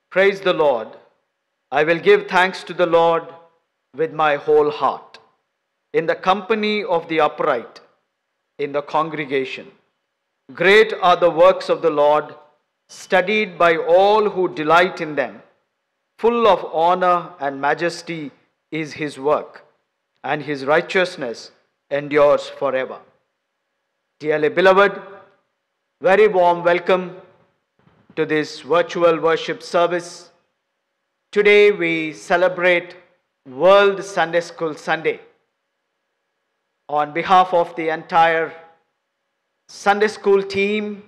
Praise the Lord. I will give thanks to the Lord with my whole heart, in the company of the upright, in the congregation. Great are the works of the Lord, studied by all who delight in them. Full of honor and majesty is his work, and his righteousness endures forever. Dearly beloved, very warm welcome to this virtual worship service. Today we celebrate World Sunday School Sunday. On behalf of the entire Sunday School team,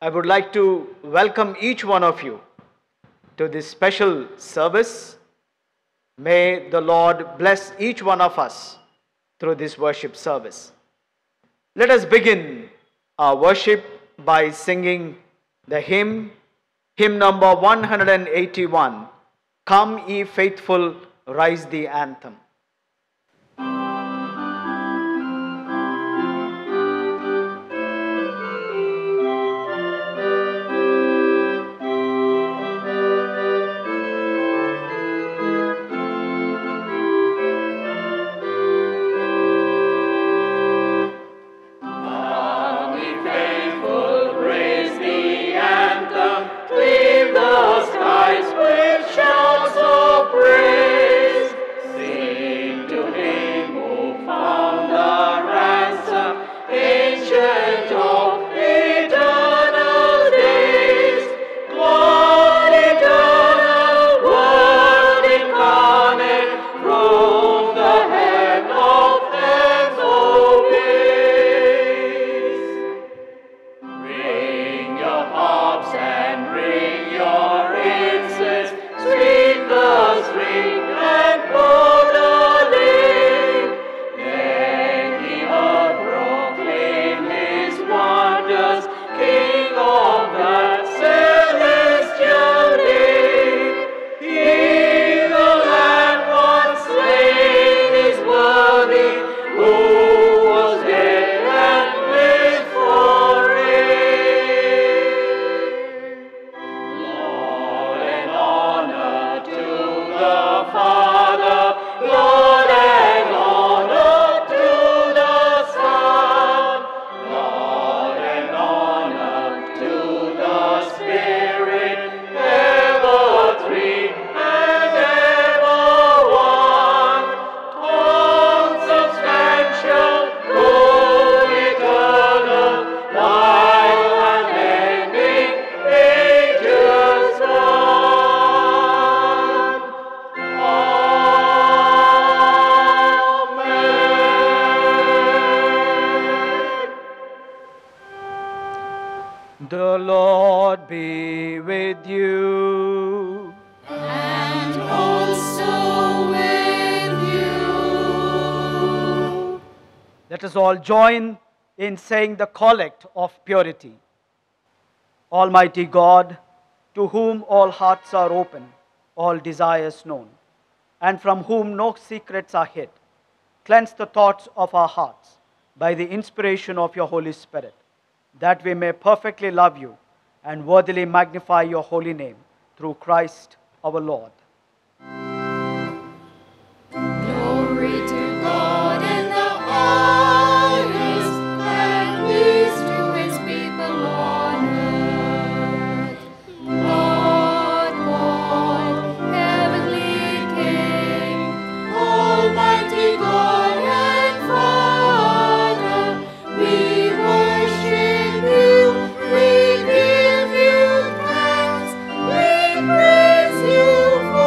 I would like to welcome each one of you to this special service. May the Lord bless each one of us through this worship service. Let us begin our worship by singing the hymn number 181, Come Ye Faithful, Rise the Anthem. The Lord be with you. And also with you. Let us all join in saying the collect of purity. Almighty God, to whom all hearts are open, all desires known, and from whom no secrets are hid, cleanse the thoughts of our hearts by the inspiration of your Holy Spirit, that we may perfectly love you and worthily magnify your holy name through Christ our Lord. Glory to God in the highest, and peace to his people on earth. Lord God, heavenly King, almighty God and Father, we worship you, we give you thanks, we praise you for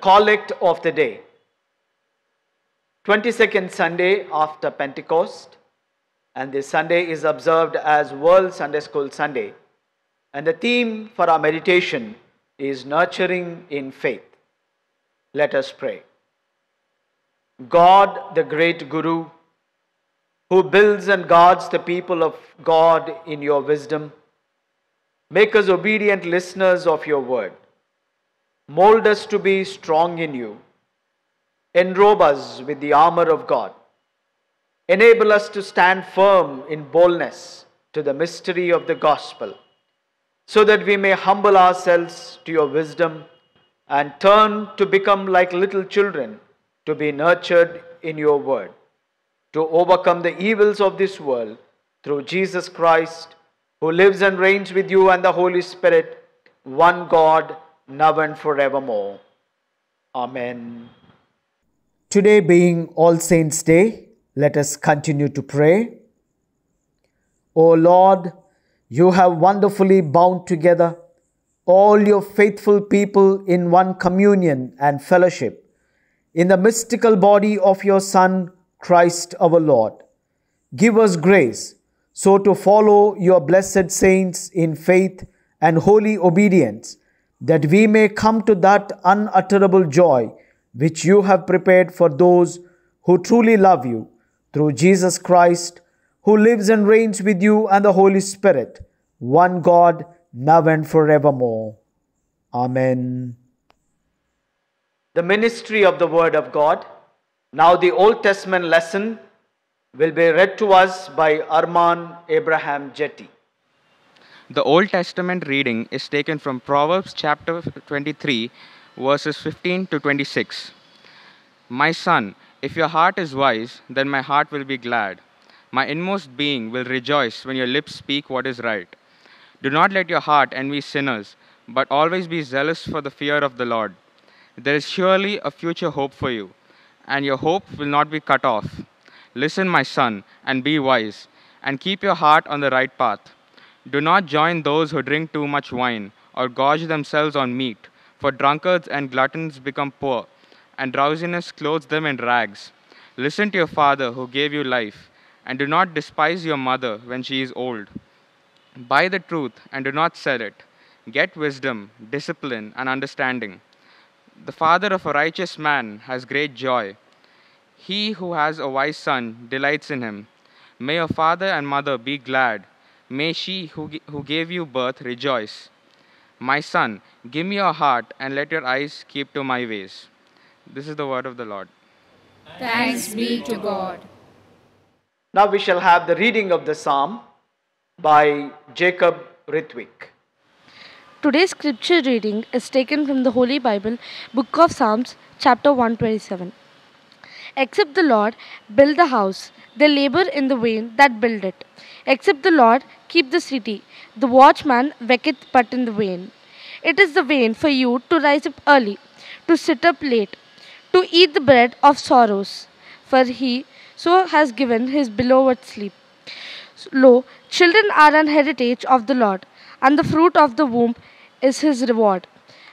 collect of the day. 22nd Sunday after Pentecost, and this Sunday is observed as World Sunday School Sunday. And the theme for our meditation is nurturing in faith. Let us pray. God, the great Guru, who builds and guards the people of God in your wisdom, make us obedient listeners of your word. Mold us to be strong in you. Enrobe us with the armor of God. Enable us to stand firm in boldness to the mystery of the gospel, so that we may humble ourselves to your wisdom and turn to become like little children, to be nurtured in your word, to overcome the evils of this world through Jesus Christ, who lives and reigns with you and the Holy Spirit, one God, now and forevermore. Amen. Today being All Saints' Day, let us continue to pray. O Lord, you have wonderfully bound together all your faithful people in one communion and fellowship in the mystical body of your Son, Christ our Lord. Give us grace so to follow your blessed saints in faith and holy obedience, that we may come to that unutterable joy which you have prepared for those who truly love you, through Jesus Christ, who lives and reigns with you and the Holy Spirit, one God, now and forevermore. Amen. The ministry of the Word of God. Now the Old Testament lesson will be read to us by Arman Abraham Jetty. The Old Testament reading is taken from Proverbs chapter 23, verses 15 to 26. My son, if your heart is wise, then my heart will be glad. My inmost being will rejoice when your lips speak what is right. Do not let your heart envy sinners, but always be zealous for the fear of the Lord. There is surely a future hope for you, and your hope will not be cut off. Listen, my son, and be wise, and keep your heart on the right path. Do not join those who drink too much wine, or gorge themselves on meat, for drunkards and gluttons become poor, and drowsiness clothes them in rags. Listen to your father who gave you life, and do not despise your mother when she is old. Buy the truth and do not sell it. Get wisdom, discipline, and understanding. The father of a righteous man has great joy. He who has a wise son delights in him. May your father and mother be glad. May she who gave you birth rejoice. My son, give me your heart and let your eyes keep to my ways. This is the word of the Lord. Thanks be to God. Now we shall have the reading of the psalm by Jacob Ritwik. Today's scripture reading is taken from the Holy Bible, Book of Psalms, chapter 127. Except the Lord build the house, they labor in the vain that build it. Except the Lord keep the city, the watchman waketh but in the vain. It is the vain for you to rise up early, to sit up late, to eat the bread of sorrows, for he so has given his beloved sleep. Lo, children are an heritage of the Lord, and the fruit of the womb is his reward.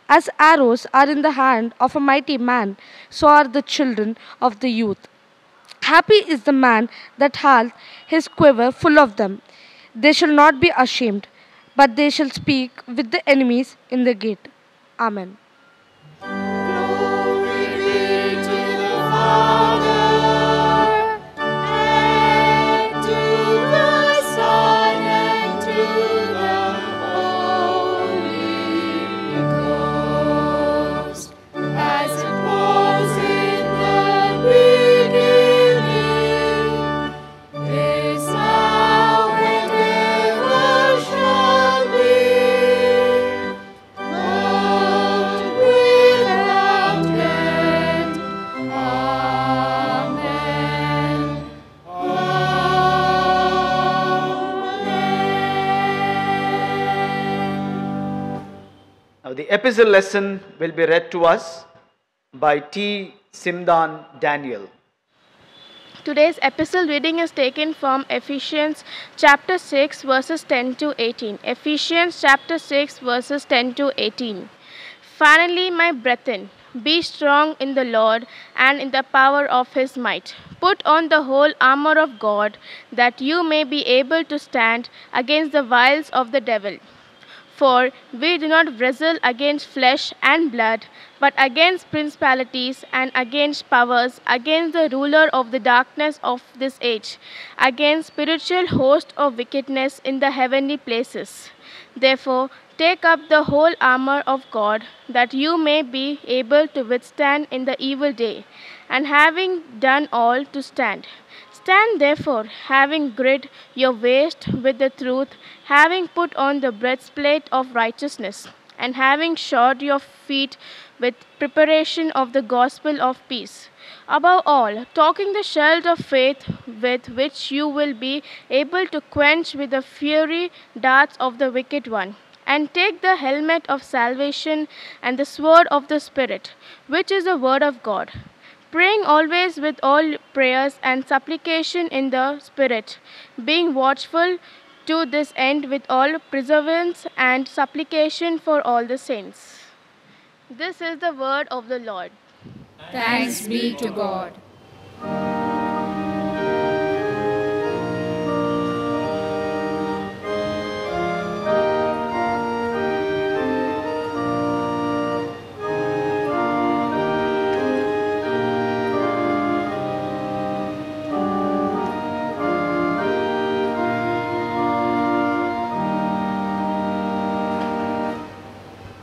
As arrows are in the hand of a mighty man, so are the children of the youth. Happy is the man that hath his quiver full of them. They shall not be ashamed, but they shall speak with the enemies in the gate. Amen. Glory be to the Father, and to the Son, and to the Holy Ghost, as it was in the beginning, is now, and ever shall be, world without end. Amen. Amen. Now the epistle lesson will be read to us by T. Simdan Daniel. Today's epistle reading is taken from Ephesians chapter 6 verses 10 to 18. Ephesians chapter 6 verses 10 to 18. Finally, my brethren, Be strong in the Lord and in the power of his might. Put on the whole armor of God, that you may be able to stand against the wiles of the devil. For we do not wrestle against flesh and blood, but against principalities and against powers, against the ruler of the darkness of this age, against spiritual hosts of wickedness in the heavenly places. Therefore, take up the whole armor of God, that you may be able to withstand in the evil day, and having done all, to stand. Stand therefore, having girded your waist with the truth, having put on the breastplate of righteousness, and having shod your feet with preparation of the gospel of peace. Above all, taking the shield of faith, with which you will be able to quench with the fiery darts of the wicked one. And take the helmet of salvation and the sword of the Spirit, which is the word of God, praying always with all prayers and supplication in the Spirit, being watchful to this end with all perseverance and supplication for all the saints. This is the word of the Lord. Thanks be to God.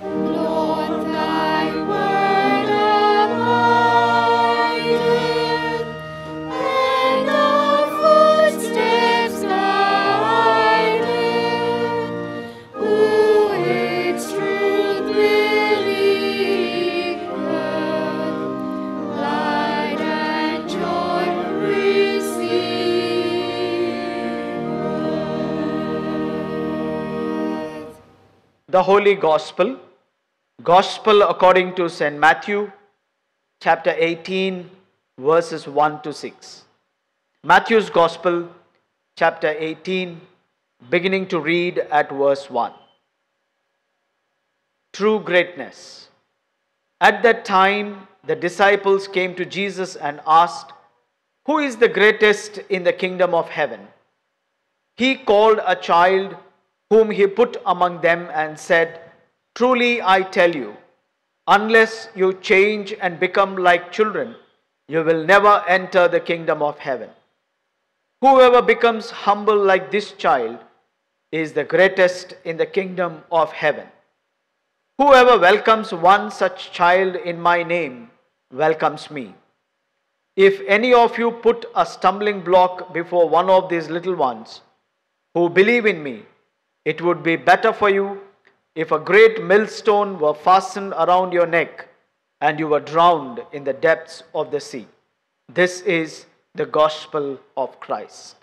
Lord, thy word abideth, and our footsteps guideth. Who its truth believeth, light and joy receiveth. The Holy Gospel, Gospel according to St. Matthew, chapter 18, verses 1 to 6. Matthew's Gospel, chapter 18, beginning to read at verse 1. True greatness. At that time, the disciples came to Jesus and asked, "Who is the greatest in the kingdom of heaven?" He called a child whom he put among them and said, "Truly I tell you, unless you change and become like children, you will never enter the kingdom of heaven. Whoever becomes humble like this child is the greatest in the kingdom of heaven. Whoever welcomes one such child in my name welcomes me. If any of you put a stumbling block before one of these little ones who believe in me, it would be better for you if a great millstone were fastened around your neck and you were drowned in the depths of the sea." This is the gospel of Christ.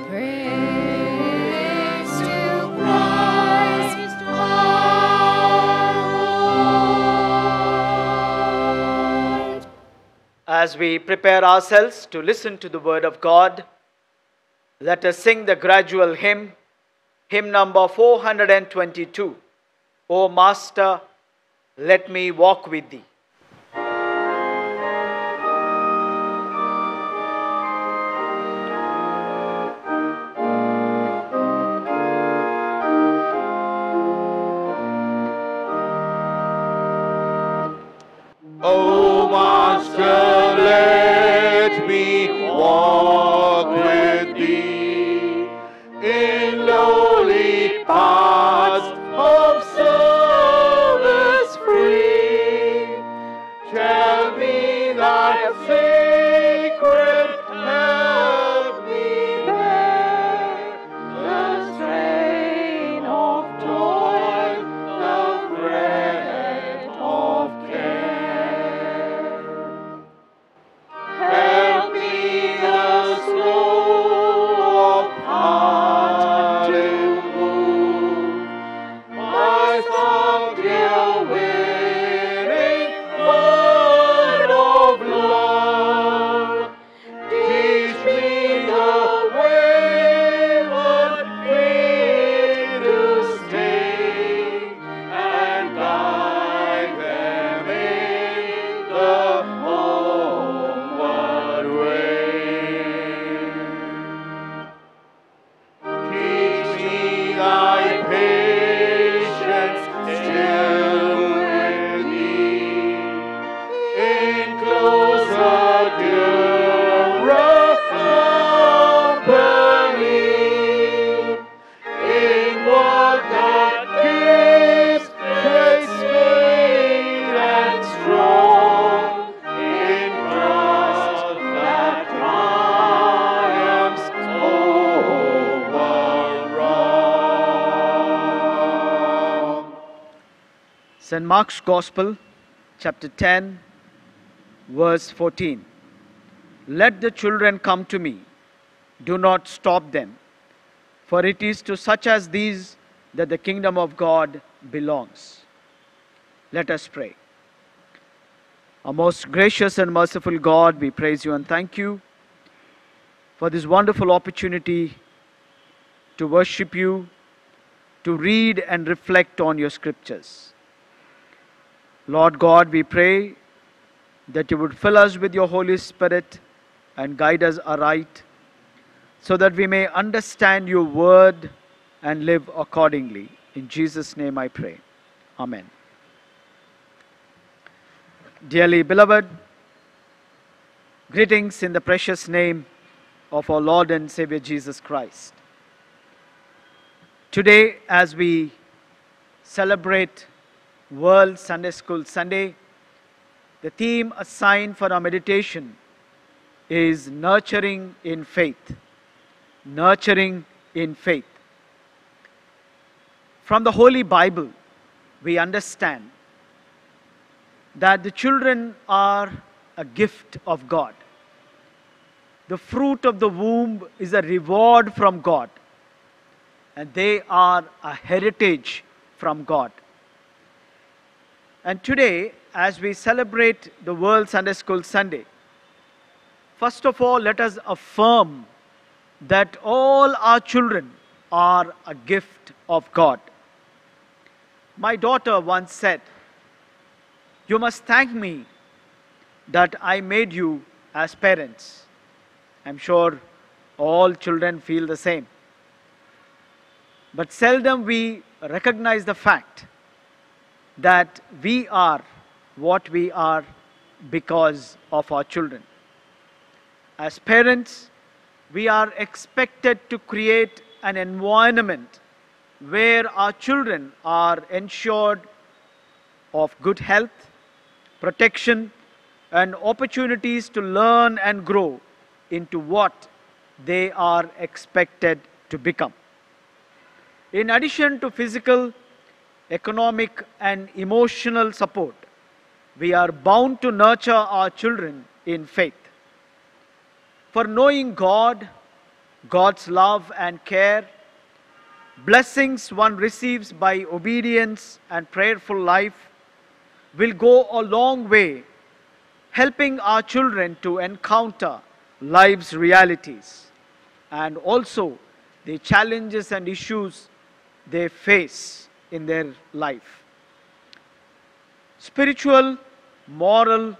Praise to Christ our Lord. As we prepare ourselves to listen to the word of God, let us sing the gradual hymn, hymn number 422. O Master, let me walk with thee. O Master, let me walk with thee in lowly paths of service free. Tell me thy sacred help me bear the strain of toil, the fret of care. Help me the slow St. Mark's Gospel, chapter 10, verse 14. Let the children come to me. Do not stop them, for it is to such as these that the kingdom of God belongs. Let us pray. Our most gracious and merciful God, we praise you and thank you for this wonderful opportunity to worship you, to read and reflect on your scriptures. Lord God, we pray that you would fill us with your Holy Spirit and guide us aright, so that we may understand your word and live accordingly. In Jesus' name I pray. Amen. Dearly beloved, greetings in the precious name of our Lord and Savior Jesus Christ. Today, as we celebrate World Sunday School Sunday, the theme assigned for our meditation is nurturing in faith. Nurturing in faith. From the Holy Bible, we understand that the children are a gift of God. The fruit of the womb is a reward from God, and they are a heritage from God. And today, as we celebrate the World Sunday School Sunday, first of all, let us affirm that all our children are a gift of God. My daughter once said, "You must thank me that I made you as parents." I'm sure all children feel the same. But seldom we recognize the fact that we are what we are because of our children. As parents, we are expected to create an environment where our children are ensured of good health, protection, and opportunities to learn and grow into what they are expected to become. In addition to physical, economic, and emotional support, we are bound to nurture our children in faith. For knowing God, God's love and care, blessings one receives by obedience and prayerful life will go a long way, helping our children to encounter life's realities and also the challenges and issues they face in their life. Spiritual, moral,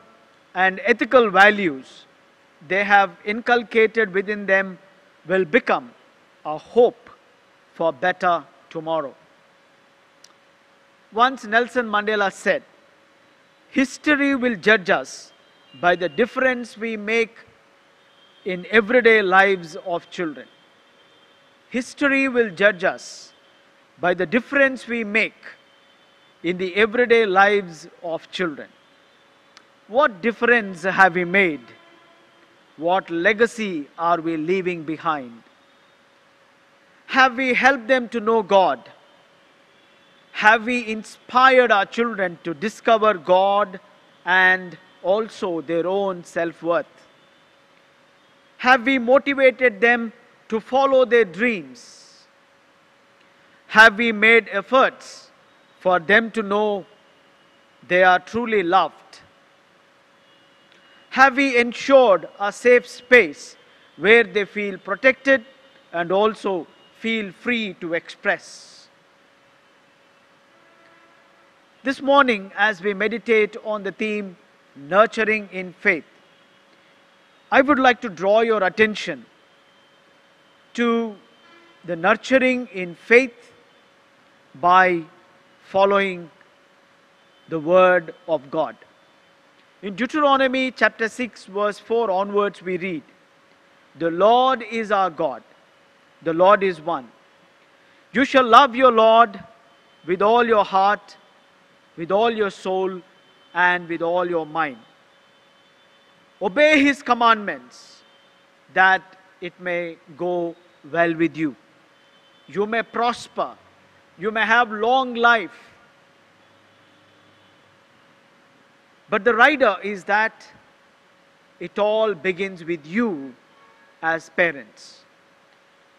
and ethical values they have inculcated within them will become a hope for better tomorrow. Once Nelson Mandela said, "History will judge us by the difference we make in everyday lives of children." History will judge us by the difference we make in the everyday lives of children. What difference have we made? What legacy are we leaving behind? Have we helped them to know God? Have we inspired our children to discover God and also their own self-worth? Have we motivated them to follow their dreams? Have we made efforts for them to know they are truly loved? Have we ensured a safe space where they feel protected and also feel free to express? This morning, as we meditate on the theme, nurturing in faith, I would like to draw your attention to the nurturing in faith by following the Word of God. In Deuteronomy chapter 6, verse 4 onwards, we read, "The Lord is our God. The Lord is one. You shall love your Lord with all your heart, with all your soul, and with all your mind. Obey His commandments, that it may go well with you. You may prosper. You may have long life. But the rider is that it all begins with you as parents.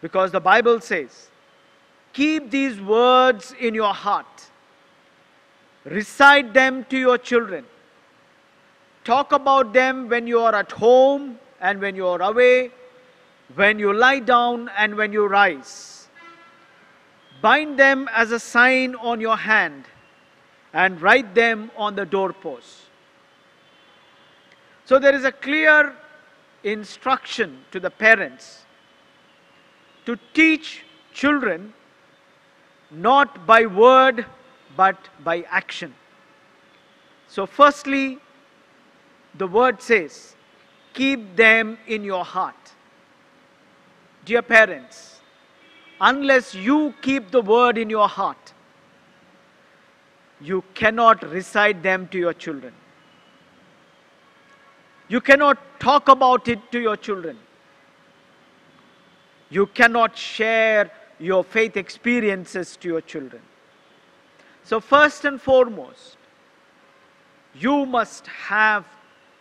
Because the Bible says, keep these words in your heart. Recite them to your children. Talk about them when you are at home and when you are away, when you lie down and when you rise. Bind them as a sign on your hand and write them on the doorpost. So there is a clear instruction to the parents to teach children not by word but by action. So firstly, the word says, keep them in your heart. Dear parents, unless you keep the word in your heart, you cannot recite them to your children. You cannot talk about it to your children. You cannot share your faith experiences to your children. So first and foremost, you must have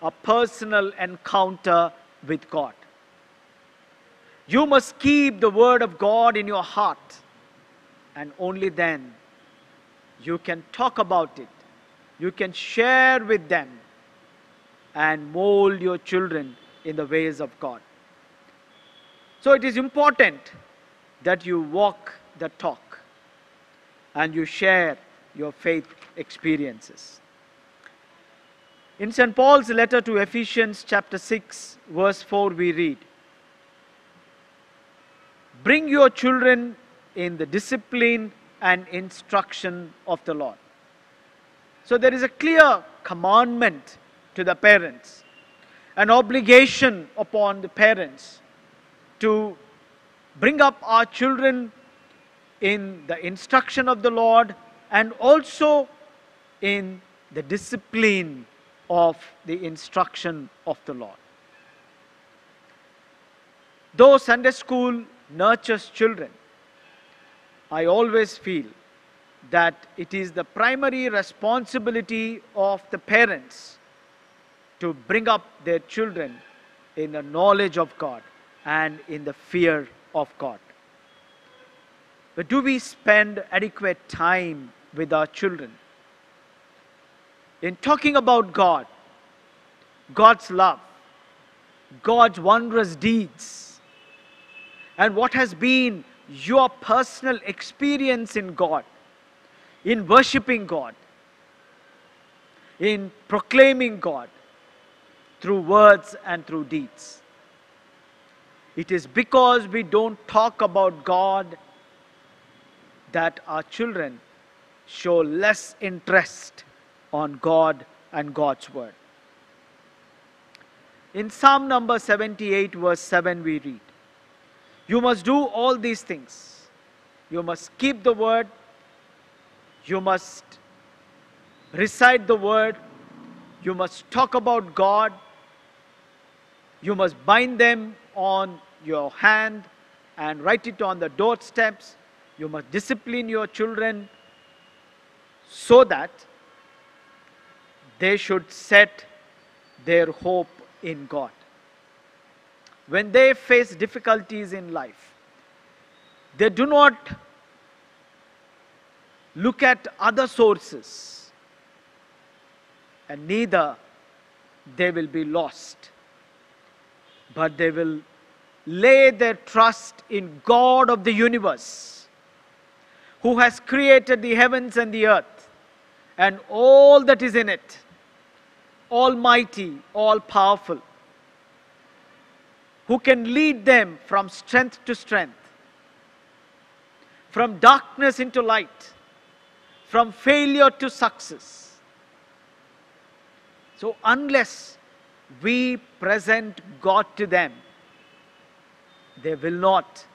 a personal encounter with God. You must keep the word of God in your heart, and only then you can talk about it. You can share with them and mold your children in the ways of God. So it is important that you walk the talk and you share your faith experiences. In St. Paul's letter to Ephesians chapter 6 verse 4 we read, bring your children in the discipline and instruction of the Lord. So there is a clear commandment to the parents, an obligation upon the parents to bring up our children in the instruction of the Lord and also in the discipline of the instruction of the Lord. Though Sunday school nurtures children, I always feel that it is the primary responsibility of the parents to bring up their children in the knowledge of God and in the fear of God. But do we spend adequate time with our children in talking about God, God's love, God's wondrous deeds, and what has been your personal experience in God, in worshiping God, in proclaiming God through words and through deeds? It is because we don't talk about God that our children show less interest on God and God's word. In Psalm number 78 verse 7 we read, you must do all these things. You must keep the word. You must recite the word. You must talk about God. You must bind them on your hand and write it on the doorsteps. You must discipline your children so that they should set their hope in God. When they face difficulties in life, they do not look at other sources, and neither they will be lost, but they will lay their trust in God of the universe, who has created the heavens and the earth and all that is in it, almighty, all-powerful, who can lead them from strength to strength, from darkness into light, from failure to success. So unless we present God to them, they will not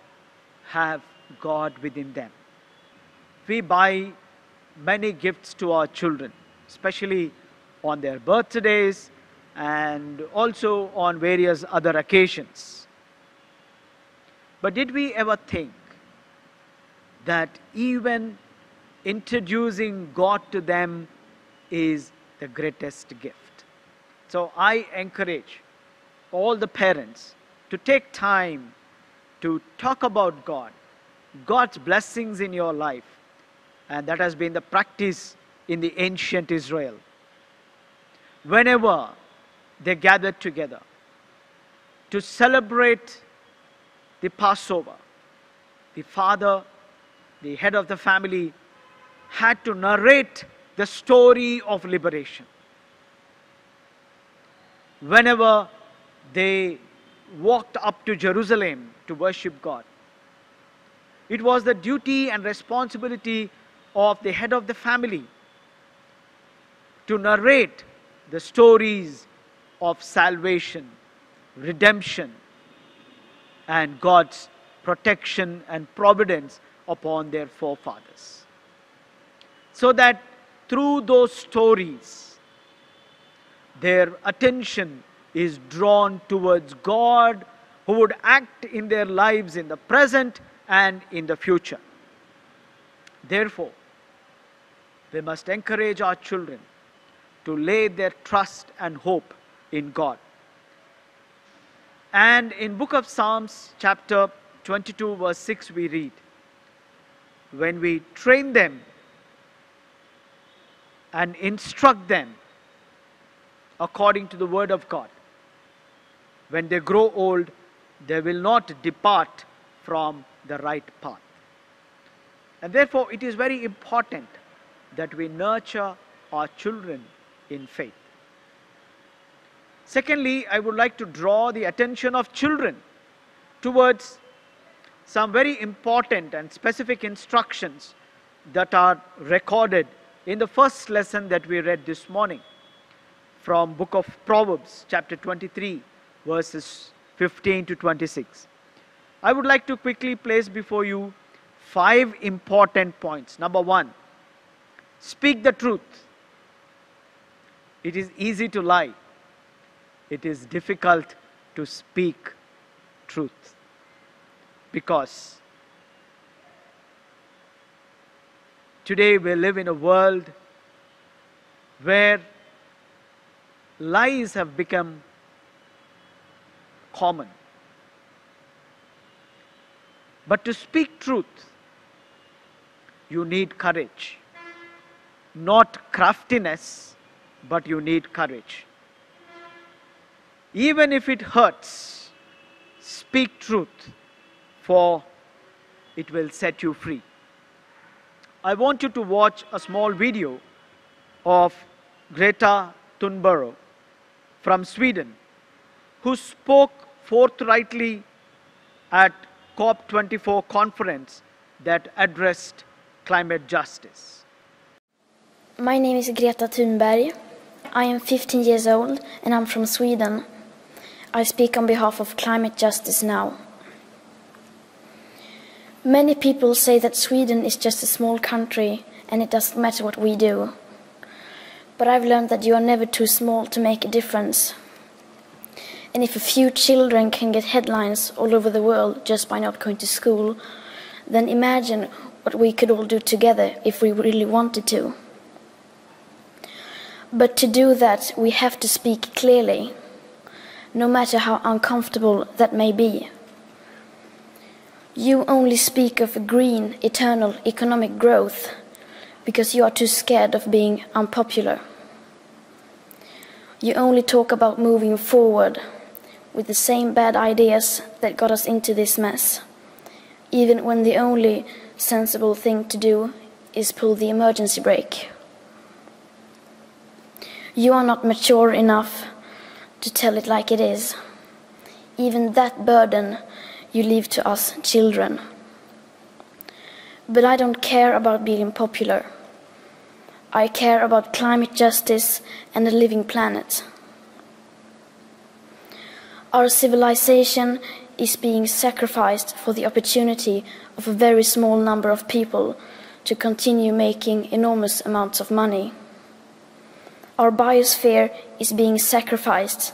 have God within them. We buy many gifts to our children, especially on their birthdays and also on various other occasions. But did we ever think that even introducing God to them is the greatest gift. So I encourage all the parents to take time to talk about God, God's blessings in your life. And that has been the practice in the ancient Israel. Whenever they gathered together to celebrate the Passover, the father, the head of the family, had to narrate the story of liberation. Whenever they walked up to Jerusalem to worship God, it was the duty and responsibility of the head of the family to narrate the stories of salvation, redemption, and God's protection and providence upon their forefathers. So that through those stories, their attention is drawn towards God, who would act in their lives in the present and in the future. Therefore, we must encourage our children to lay their trust and hope in God. And in book of Psalms chapter 22 verse 6 we read, when we train them and instruct them according to the word of God, when they grow old, they will not depart from the right path. And therefore, it is very important that we nurture our children in faith. Secondly, I would like to draw the attention of children towards some very important and specific instructions that are recorded in the first lesson that we read this morning from book of Proverbs chapter 23 verses 15 to 26. I would like to quickly place before you 5 important points. Number 1, speak the truth. It is easy to lie. It is difficult to speak truth, because today we live in a world where lies have become common. But to speak truth, you need courage. Not craftiness, but you need courage. Even if it hurts, speak truth, for it will set you free. I want you to watch a small video of Greta Thunberg from Sweden, who spoke forthrightly at COP24 conference that addressed climate justice. My name is Greta Thunberg. I am 15 years old and I'm from Sweden. I speak on behalf of Climate Justice Now. Many people say that Sweden is just a small country and it doesn't matter what we do. But I've learned that you are never too small to make a difference. And if a few children can get headlines all over the world just by not going to school, then imagine what we could all do together if we really wanted to. But to do that, we have to speak clearly, no matter how uncomfortable that may be. You only speak of green, eternal economic growth because you are too scared of being unpopular. You only talk about moving forward with the same bad ideas that got us into this mess, even when the only sensible thing to do is pull the emergency brake. You are not mature enough to tell it like it is. Even that burden you leave to us children. But I don't care about being popular. I care about climate justice and a living planet. Our civilization is being sacrificed for the opportunity of a very small number of people to continue making enormous amounts of money. Our biosphere is being sacrificed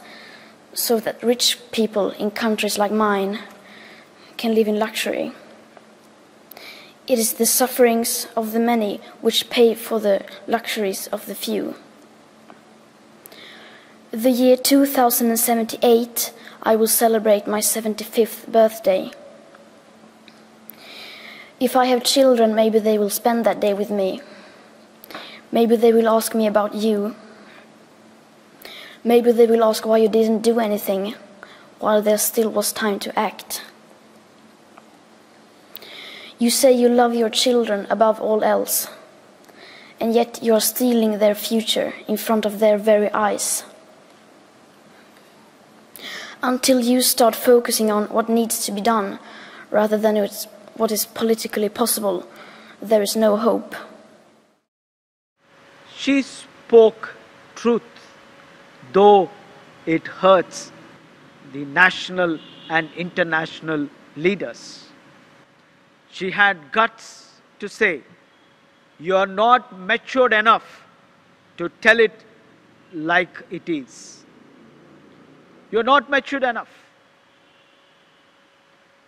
so that rich people in countries like mine can live in luxury. It is the sufferings of the many which pay for the luxuries of the few. The year 2078, I will celebrate my 75th birthday. If I have children, maybe they will spend that day with me. Maybe they will ask me about you. Maybe they will ask why you didn't do anything while there still was time to act. You say you love your children above all else, and yet you are stealing their future in front of their very eyes. Until you start focusing on what needs to be done rather than what is politically possible, there is no hope. She spoke truth, though it hurts the national and international leaders. She had guts to say, "You are not matured enough to tell it like it is. You're not matured enough."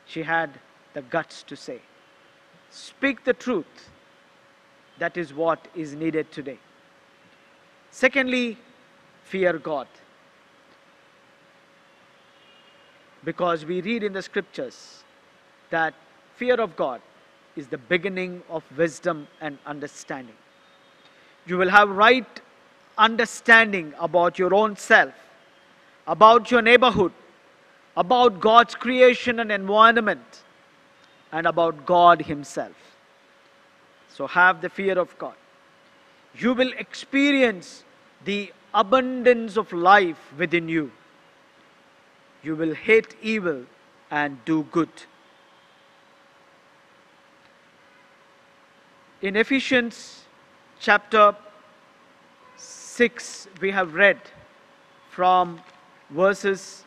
She had the guts to say, "Speak the truth." That is what is needed today. Secondly, fear God. Because we read in the scriptures that fear of God is the beginning of wisdom and understanding. You will have right understanding about your own self, about your neighborhood, about God's creation and environment, and about God Himself. So have the fear of God. You will experience the abundance of life within you. You will hate evil and do good. In Ephesians chapter 6, we have read from verses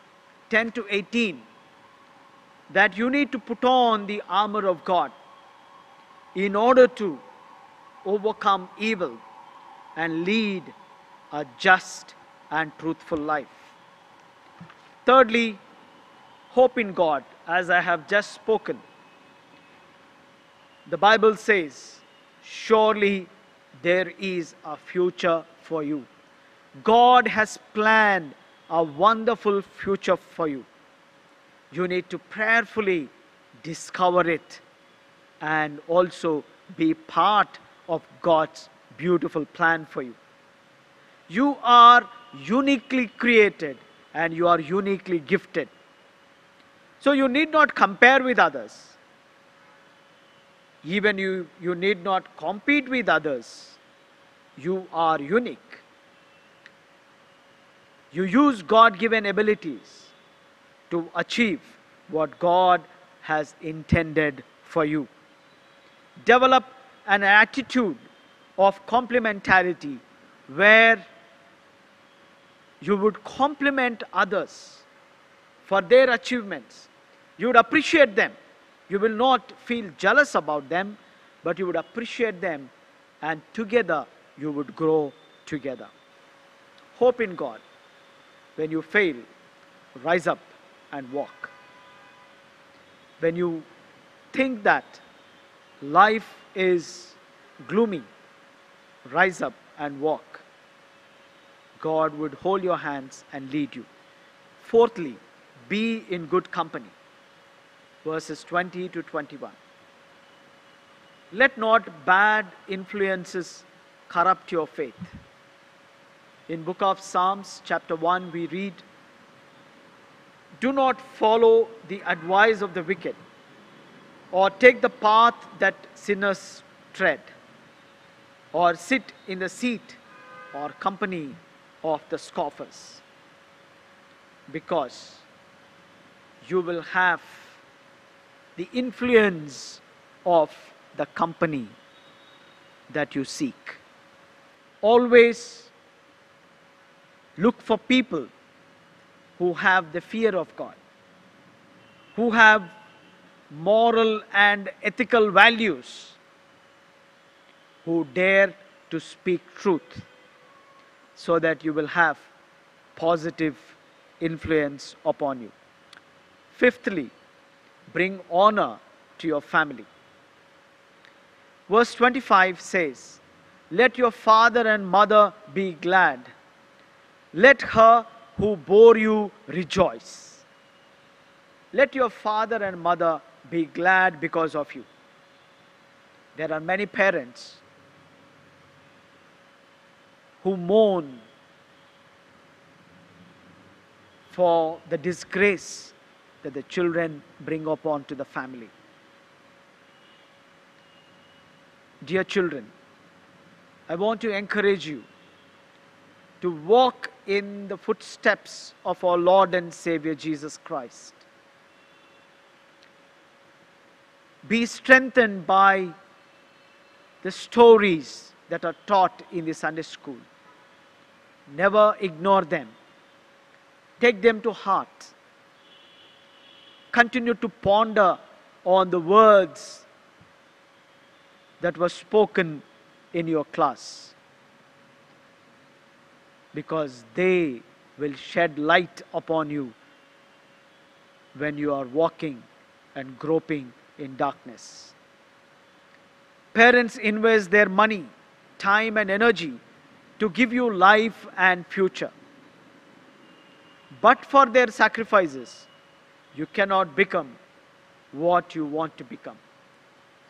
10 to 18 that you need to put on the armor of God in order to overcome evil and lead a just and truthful life. Thirdly, hope in God, as I have just spoken. The Bible says, surely there is a future for you. God has planned a wonderful future for you. You need to prayerfully discover it and also be part of God's beautiful plan for you. You are uniquely created and you are uniquely gifted. So you need not compare with others. Even you need not compete with others. You are unique. You use God-given abilities to achieve what God has intended for you. Develop an attitude of complementarity where you would compliment others for their achievements. You would appreciate them. You will not feel jealous about them, but you would appreciate them, and together you would grow together. Hope in God. When you fail, rise up and walk. When you think that life is gloomy, rise up and walk. God would hold your hands and lead you. Fourthly, be in good company. Verses 20 to 21. Let not bad influences corrupt your faith. In book of Psalms chapter 1 we read, do not follow the advice of the wicked or take the path that sinners tread or sit in the seat or company of the scoffers, because you will have the influence of the company that you seek. Always look for people who have the fear of God, who have moral and ethical values, who dare to speak truth, so that you will have positive influence upon you. Fifthly, bring honor to your family. Verse 25 says, let your father and mother be glad. Let her who bore you rejoice. Let your father and mother be glad because of you. There are many parents who mourn for the disgrace that the children bring upon to the family. Dear children, I want to encourage you to walk in the footsteps of our Lord and Savior Jesus Christ. Be strengthened by the stories that are taught in the Sunday school. Never ignore them. Take them to heart. Continue to ponder on the words that were spoken in your class, because they will shed light upon you when you are walking and groping in darkness. Parents invest their money, time and energy to give you life and future. But for their sacrifices, you cannot become what you want to become.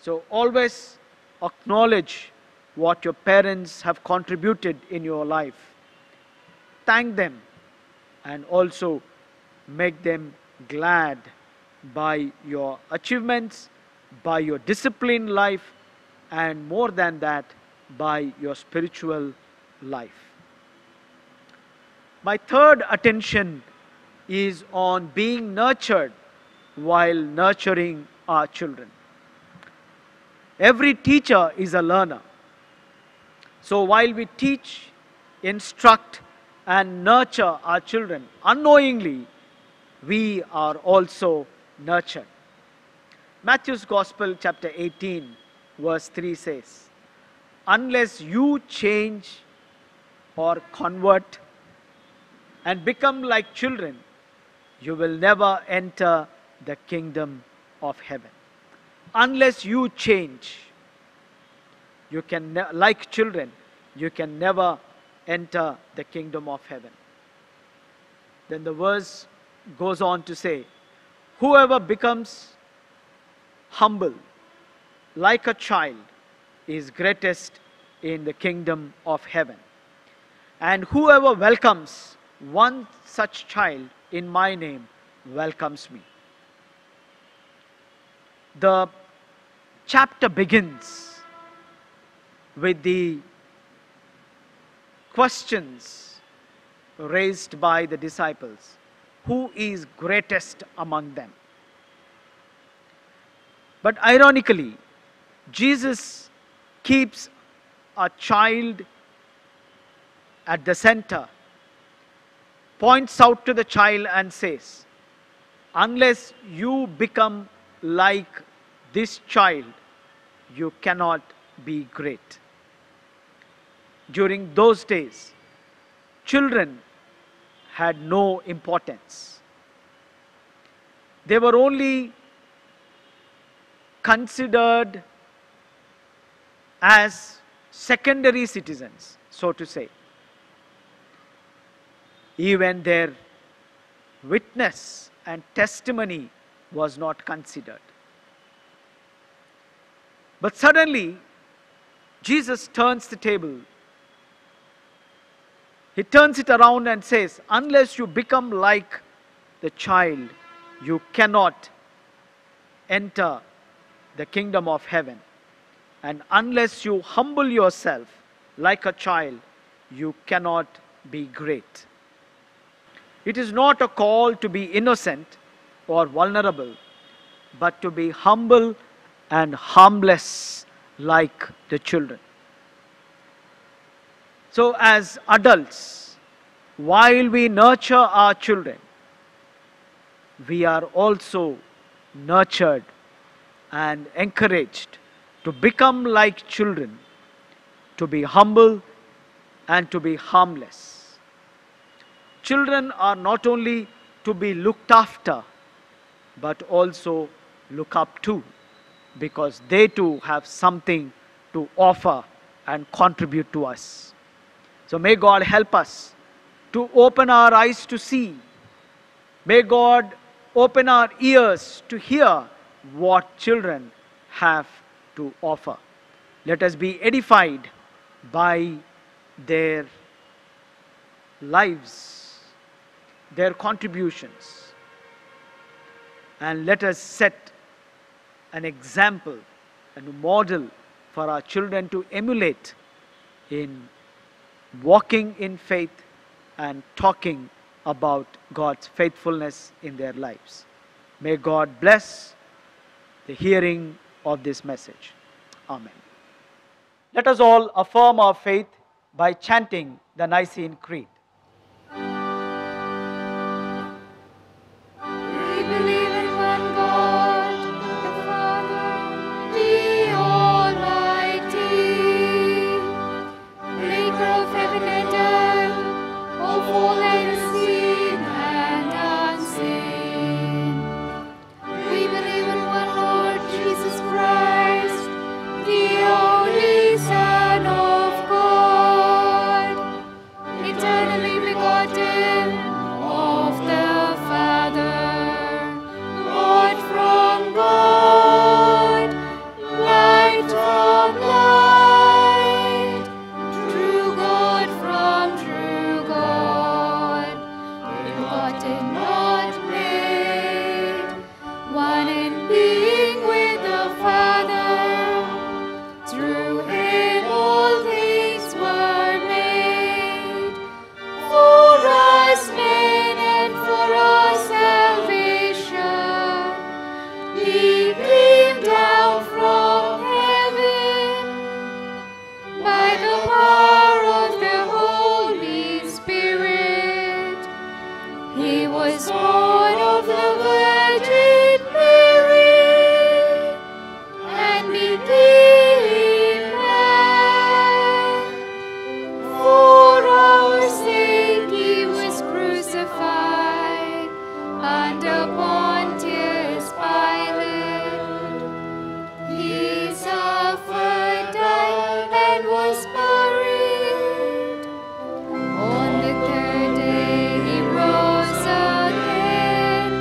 So always acknowledge what your parents have contributed in your life. Thank them and also make them glad by your achievements, by your disciplined life, and more than that, by your spiritual life. My third attention is on being nurtured while nurturing our children. Every teacher is a learner. So while we teach, instruct, and nurture our children, unknowingly, we are also nurtured. Matthew's Gospel, chapter 18, verse 3 says, "Unless you change or convert and become like children, you will never enter the kingdom of heaven." Unless you change, you can like children, you can never enter the kingdom of heaven. Then the verse goes on to say, "Whoever becomes humble like a child is greatest in the kingdom of heaven. And whoever welcomes one such child in my name welcomes me." The chapter begins with the questions raised by the disciples. Who is greatest among them? But ironically, Jesus keeps a child at the center, points out to the child and says, unless you become like this child, you cannot be great. During those days, children had no importance. They were only considered as secondary citizens, so to say. Even their witness and testimony was not considered. But suddenly, Jesus turns the table. He turns it around and says, unless you become like the child, you cannot enter the kingdom of heaven. And unless you humble yourself like a child, you cannot be great. It is not a call to be innocent or vulnerable, but to be humble and harmless like the children. So as adults, while we nurture our children, we are also nurtured and encouraged to become like children, to be humble and to be harmless. Children are not only to be looked after, but also look up to, because they too have something to offer and contribute to us. So may God help us to open our eyes to see. May God open our ears to hear what children have to offer. Let us be edified by their lives, their contributions, and let us set an example and a model for our children to emulate in walking in faith and talking about God's faithfulness in their lives. May God bless the hearing of this message. Amen. Let us all affirm our faith by chanting the Nicene Creed. We believe in one God, the Father, the Almighty, maker of heaven and earth, of all that is seen and unseen. We believe in one Lord Jesus Christ, the only Son of God, eternally begotten of the Father, God from God, light from light, true God from true God, begotten, not made, one in being with the Father. Through him all things were made, for us men and for our salvation. He came down from heaven by the power of the Holy Spirit. He was born of the Virgin Mary and became man. For our sake he was crucified under Pontius Pilate. He suffered, died, and was buried. On the third day he rose again,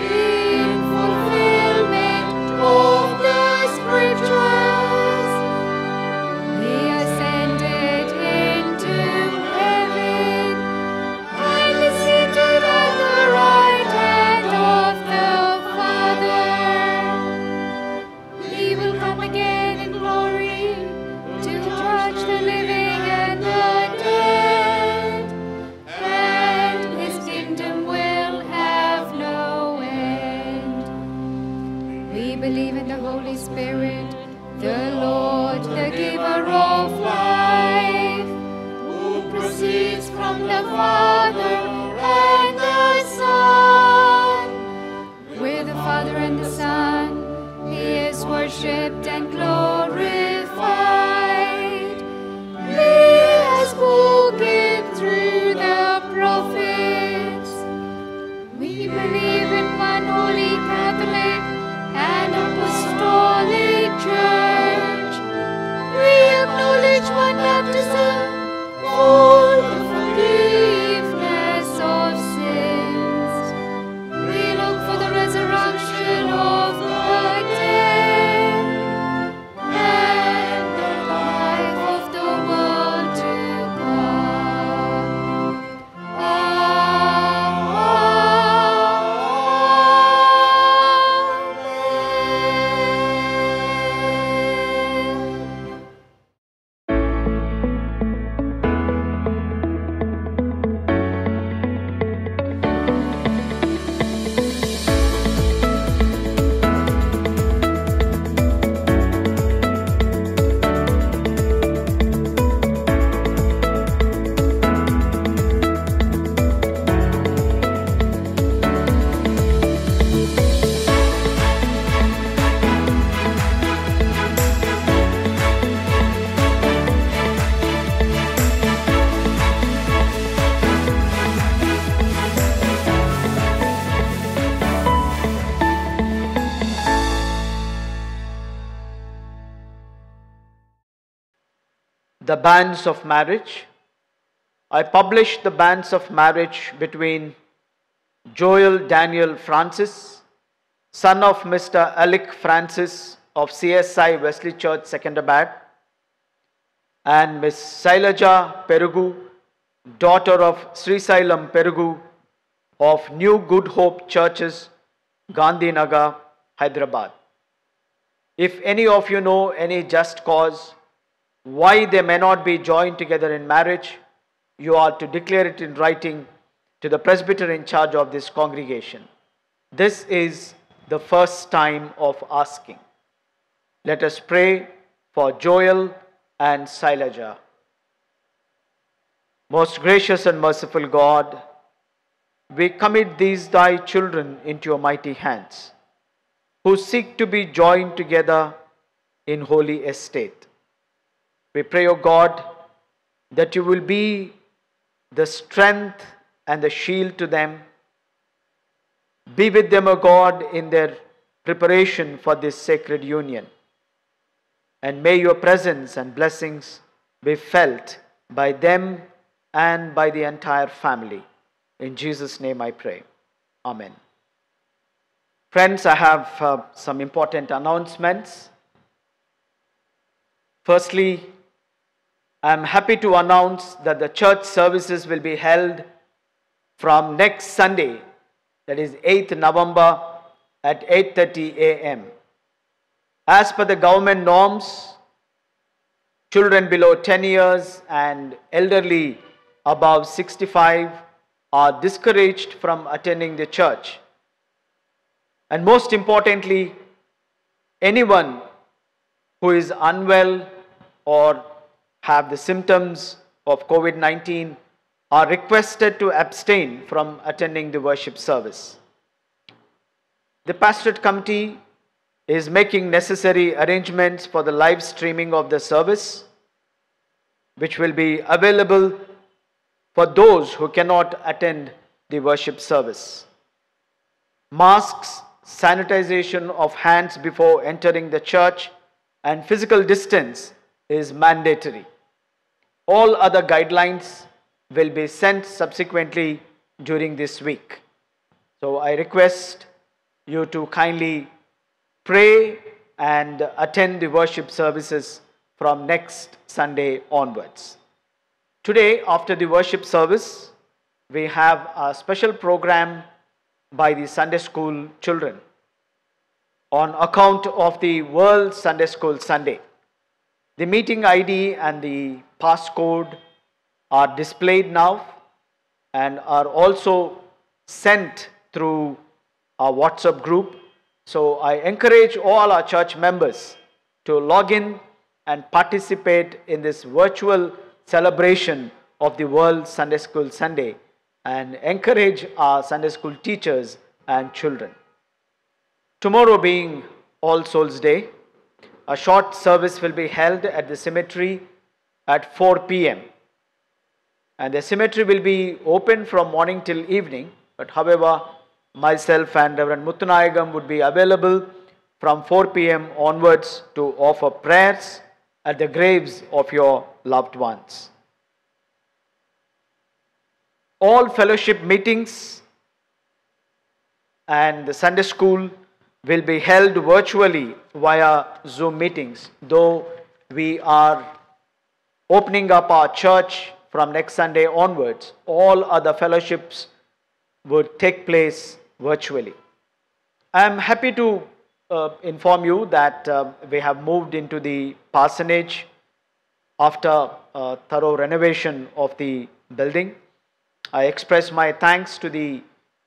in fulfillment of the Scriptures. He ascended into heaven and is seated at the right hand of the Father. He will come again in glory to judge the living and the dead, and his kingdom will have no end. We believe in the Holy Spirit, the Lord, the giver of life, who proceeds from the Father and the Son. With the Father and the Son, he is worshipped and glorified. He has spoken through the prophets. We believe in one holy Catholic and Apostolic Church. We acknowledge one baptism for the forgiveness of sins. We look for the resurrection of the dead and the life of the world to come. The banns of marriage I publish the banns of marriage between Joel Daniel Francis, son of Mr. Alec Francis of CSI Wesley Church, Secunderabad, and Miss Sailaja Perugu, daughter of Sri Sailam Perugu of New Good Hope Churches, Gandhinagar, Hyderabad. If any of you know any just cause why they may not be joined together in marriage, you are to declare it in writing to the presbyter in charge of this congregation. This is the first time of asking. Let us pray for Joel and Sailaja. Most gracious and merciful God, we commit these thy children into your mighty hands, who seek to be joined together in holy estate. We pray, O God, that you will be the strength and the shield to them. Be with them, O God, in their preparation for this sacred union. And may your presence and blessings be felt by them and by the entire family. In Jesus' name I pray. Amen. Friends, I have some important announcements. Firstly, I am happy to announce that the church services will be held from next Sunday, that is 8th November at 8:30 a.m. As per the government norms, children below 10 years and elderly above 65 are discouraged from attending the church. And most importantly, anyone who is unwell or have the symptoms of COVID-19 are requested to abstain from attending the worship service. The pastorate committee is making necessary arrangements for the live streaming of the service, which will be available for those who cannot attend the worship service. Masks, sanitization of hands before entering the church, and physical distance is mandatory. All other guidelines will be sent subsequently during this week. So I request you to kindly pray and attend the worship services from next Sunday onwards. Today, after the worship service, we have a special program by the Sunday school children on account of the World Sunday School Sunday. The meeting ID and the passcode are displayed now and are also sent through our WhatsApp group. So I encourage all our church members to log in and participate in this virtual celebration of the World Sunday School Sunday and encourage our Sunday school teachers and children. Tomorrow being All Souls Day, a short service will be held at the cemetery at 4 p.m. And the cemetery will be open from morning till evening, but however, myself and Reverend Muttunayagam would be available from 4 p.m. onwards to offer prayers at the graves of your loved ones. All fellowship meetings and the Sunday school will be held virtually via Zoom meetings, though we are opening up our church from next Sunday onwards. All other fellowships would take place virtually. I am happy to inform you that we have moved into the parsonage after a thorough renovation of the building. I express my thanks to the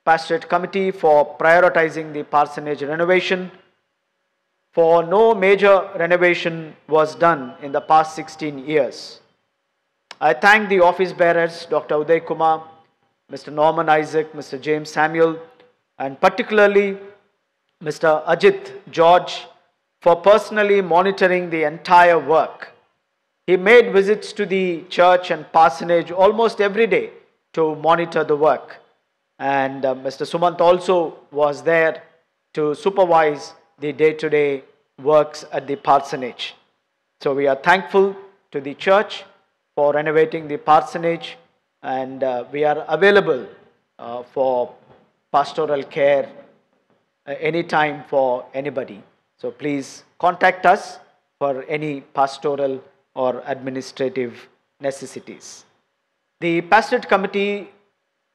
pastorate committee for prioritizing the parsonage renovation, for no major renovation was done in the past 16 years. I thank the office bearers, Dr. Uday Kumar, Mr. Norman Isaac, Mr. James Samuel, and particularly Mr. Ajit George for personally monitoring the entire work. He made visits to the church and parsonage almost every day to monitor the work. And Mr. Sumant also was there to supervise the day-to-day works at the parsonage. So we are thankful to the church for renovating the parsonage and we are available for pastoral care anytime for anybody. So please contact us for any pastoral or administrative necessities. The pastorate committee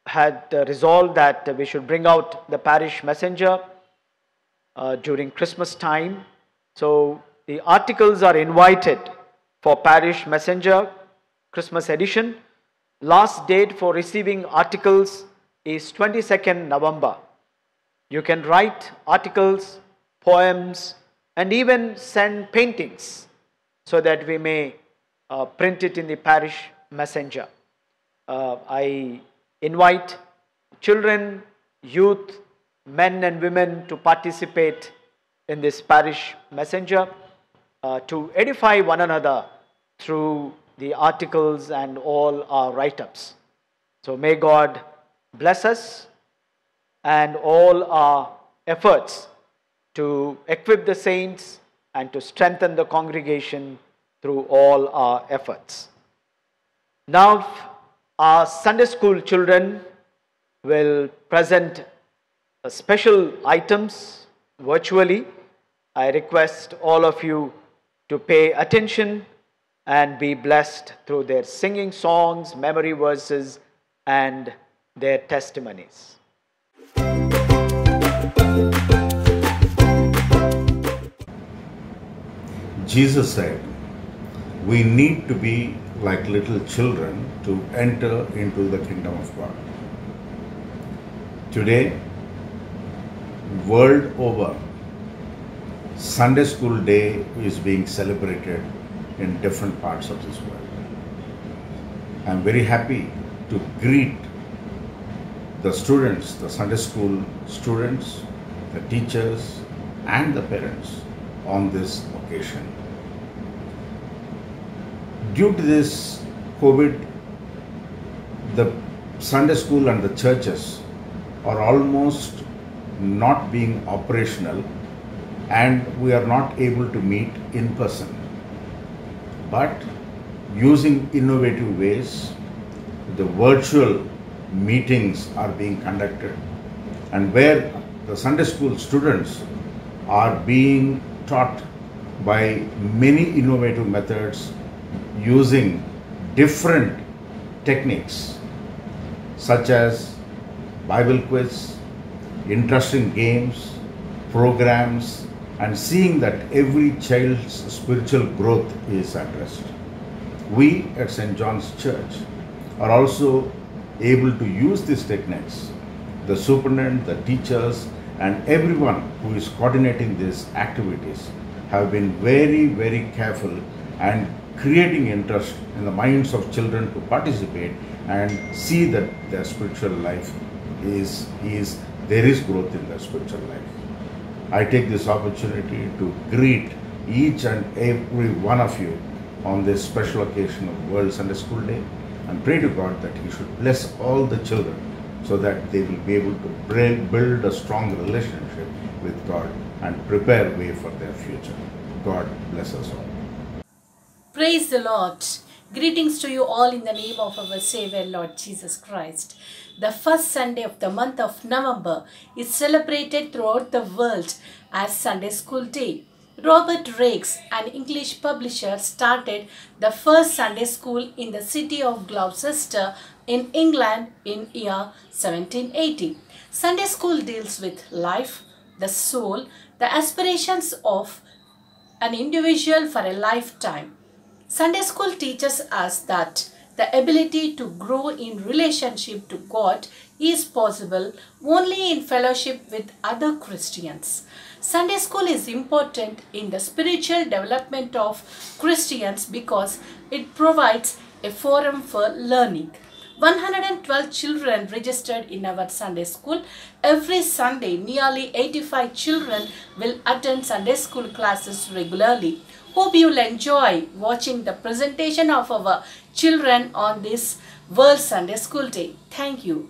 had resolved that we should bring out the parish messenger during Christmas time. So the articles are invited for parish messenger Christmas edition. Last date for receiving articles is 22nd November. You can write articles, poems, and even send paintings so that we may print it in the parish messenger. I invite children, youth, men and women to participate in this parish messenger to edify one another through the articles and all our write-ups. So may God bless us and all our efforts to equip the saints and to strengthen the congregation through all our efforts. Now, our Sunday school children will present special items virtually. I request all of you to pay attention and be blessed through their singing songs, memory verses, and their testimonies. Jesus said, we need to be like little children to enter into the kingdom of God. Today, world over, Sunday School Day is being celebrated in different parts of this world. I am very happy to greet the students, the Sunday School students, the teachers, and the parents on this occasion. Due to this COVID, the Sunday School and the churches are almost not being operational, and we are not able to meet in person. But using innovative ways, the virtual meetings are being conducted, and where the Sunday School students are being taught by many innovative methods using different techniques such as Bible quiz, interesting games, programs, and seeing that every child's spiritual growth is addressed. We at St. John's Church are also able to use these techniques. The superintendent, the teachers, and everyone who is coordinating these activities have been very, very careful and creating interest in the minds of children to participate and see that their spiritual life there is growth in their spiritual life. I take this opportunity to greet each and every one of you on this special occasion of World Sunday School Day, and pray to God that He should bless all the children so that they will be able to build a strong relationship with God and prepare way for their future. God bless us all. Praise the Lord. Greetings to you all in the name of our Savior Lord Jesus Christ. The first Sunday of the month of November is celebrated throughout the world as Sunday School Day. Robert Raikes, an English publisher, started the first Sunday school in the city of Gloucester in England in year 1780. Sunday school deals with life, the soul, the aspirations of an individual for a lifetime. Sunday school teaches us that the ability to grow in relationship to God is possible only in fellowship with other Christians. Sunday school is important in the spiritual development of Christians because it provides a forum for learning. 112 children registered in our Sunday school. Every Sunday, nearly 85 children will attend Sunday school classes regularly. Hope you will enjoy watching the presentation of our children on this World Sunday School Day. Thank you.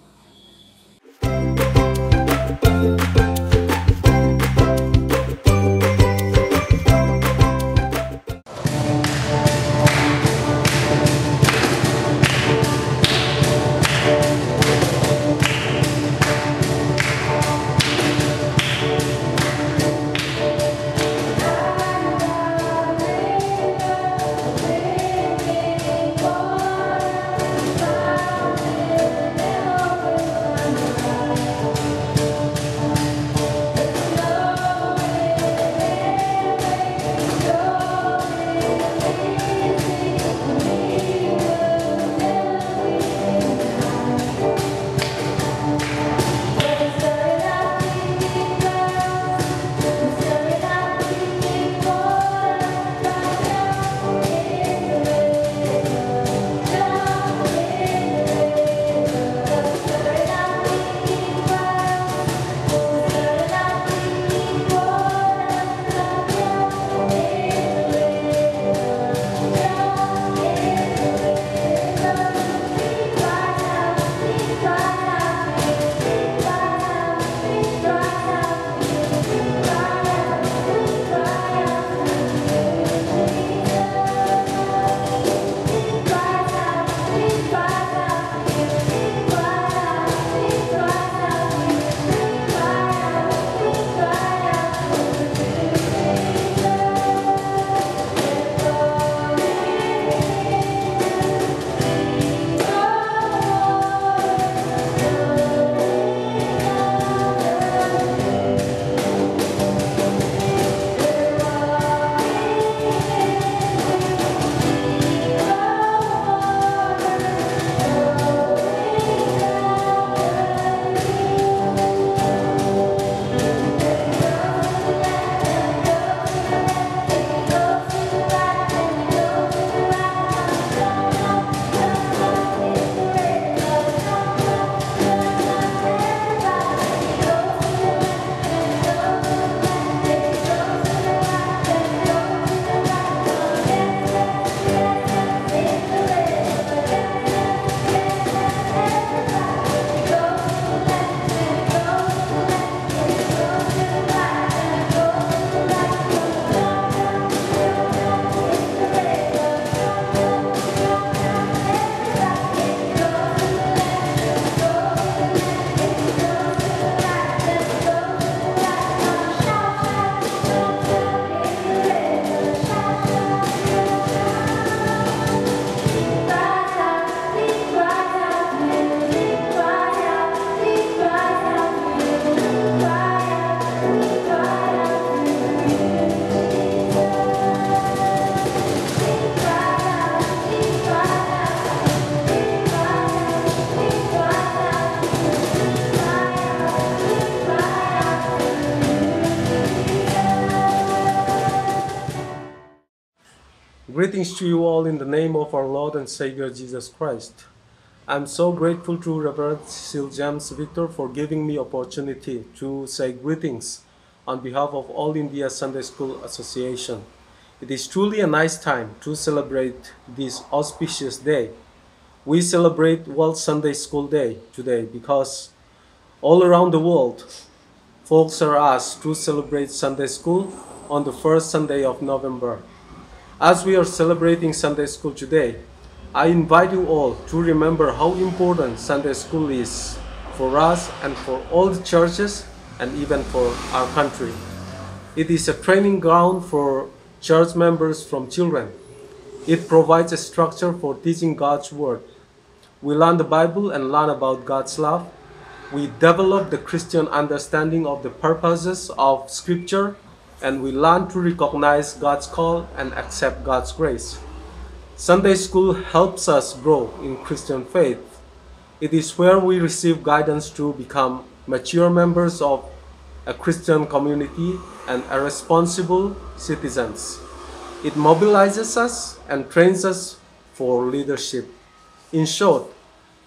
Greetings to you all in the name of our Lord and Savior Jesus Christ. I'm so grateful to Reverend Cecil James Victor for giving me opportunity to say greetings on behalf of All India Sunday School Association. It is truly a nice time to celebrate this auspicious day. We celebrate World Sunday School Day today because all around the world, folks are asked to celebrate Sunday School on the first Sunday of November. As we are celebrating Sunday School today, I invite you all to remember how important Sunday School is for us and for all the churches and even for our country. It is a training ground for church members from children. It provides a structure for teaching God's Word. We learn the Bible and learn about God's love. We develop the Christian understanding of the purposes of Scripture, and we learn to recognize God's call and accept God's grace. Sunday school helps us grow in Christian faith. It is where we receive guidance to become mature members of a Christian community and a responsible citizens. It mobilizes us and trains us for leadership. In short,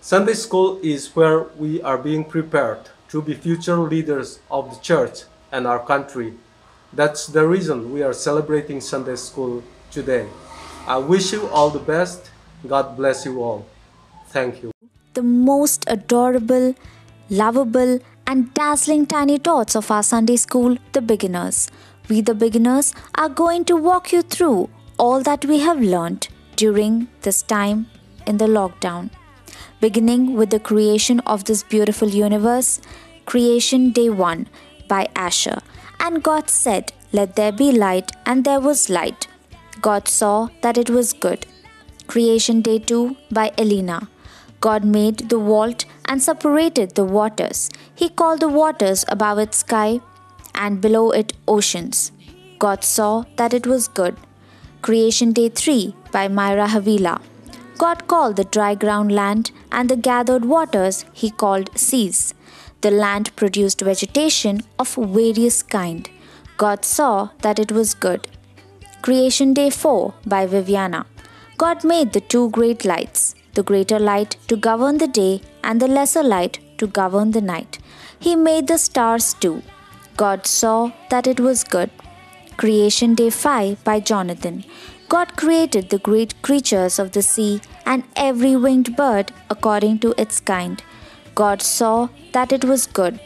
Sunday school is where we are being prepared to be future leaders of the church and our country. That's the reason we are celebrating Sunday school today. I wish you all the best. God bless you all. Thank you. The most adorable, lovable, and dazzling tiny tots of our Sunday school, the beginners. We, the beginners, are going to walk you through all that we have learned during this time in the lockdown. Beginning with the creation of this beautiful universe, Creation Day 1 by Asher. And God said, "Let there be light," and there was light. God saw that it was good. Creation Day 2 by Elena. God made the vault and separated the waters. He called the waters above it sky and below it oceans. God saw that it was good. Creation Day 3 by Myra Havila. God called the dry ground land, and the gathered waters he called seas. The land produced vegetation of various kind. God saw that it was good. Creation Day 4 by Viviana. God made the two great lights, the greater light to govern the day and the lesser light to govern the night. He made the stars too. God saw that it was good. Creation Day 5 by Jonathan. God created the great creatures of the sea and every winged bird according to its kind. God saw that it was good.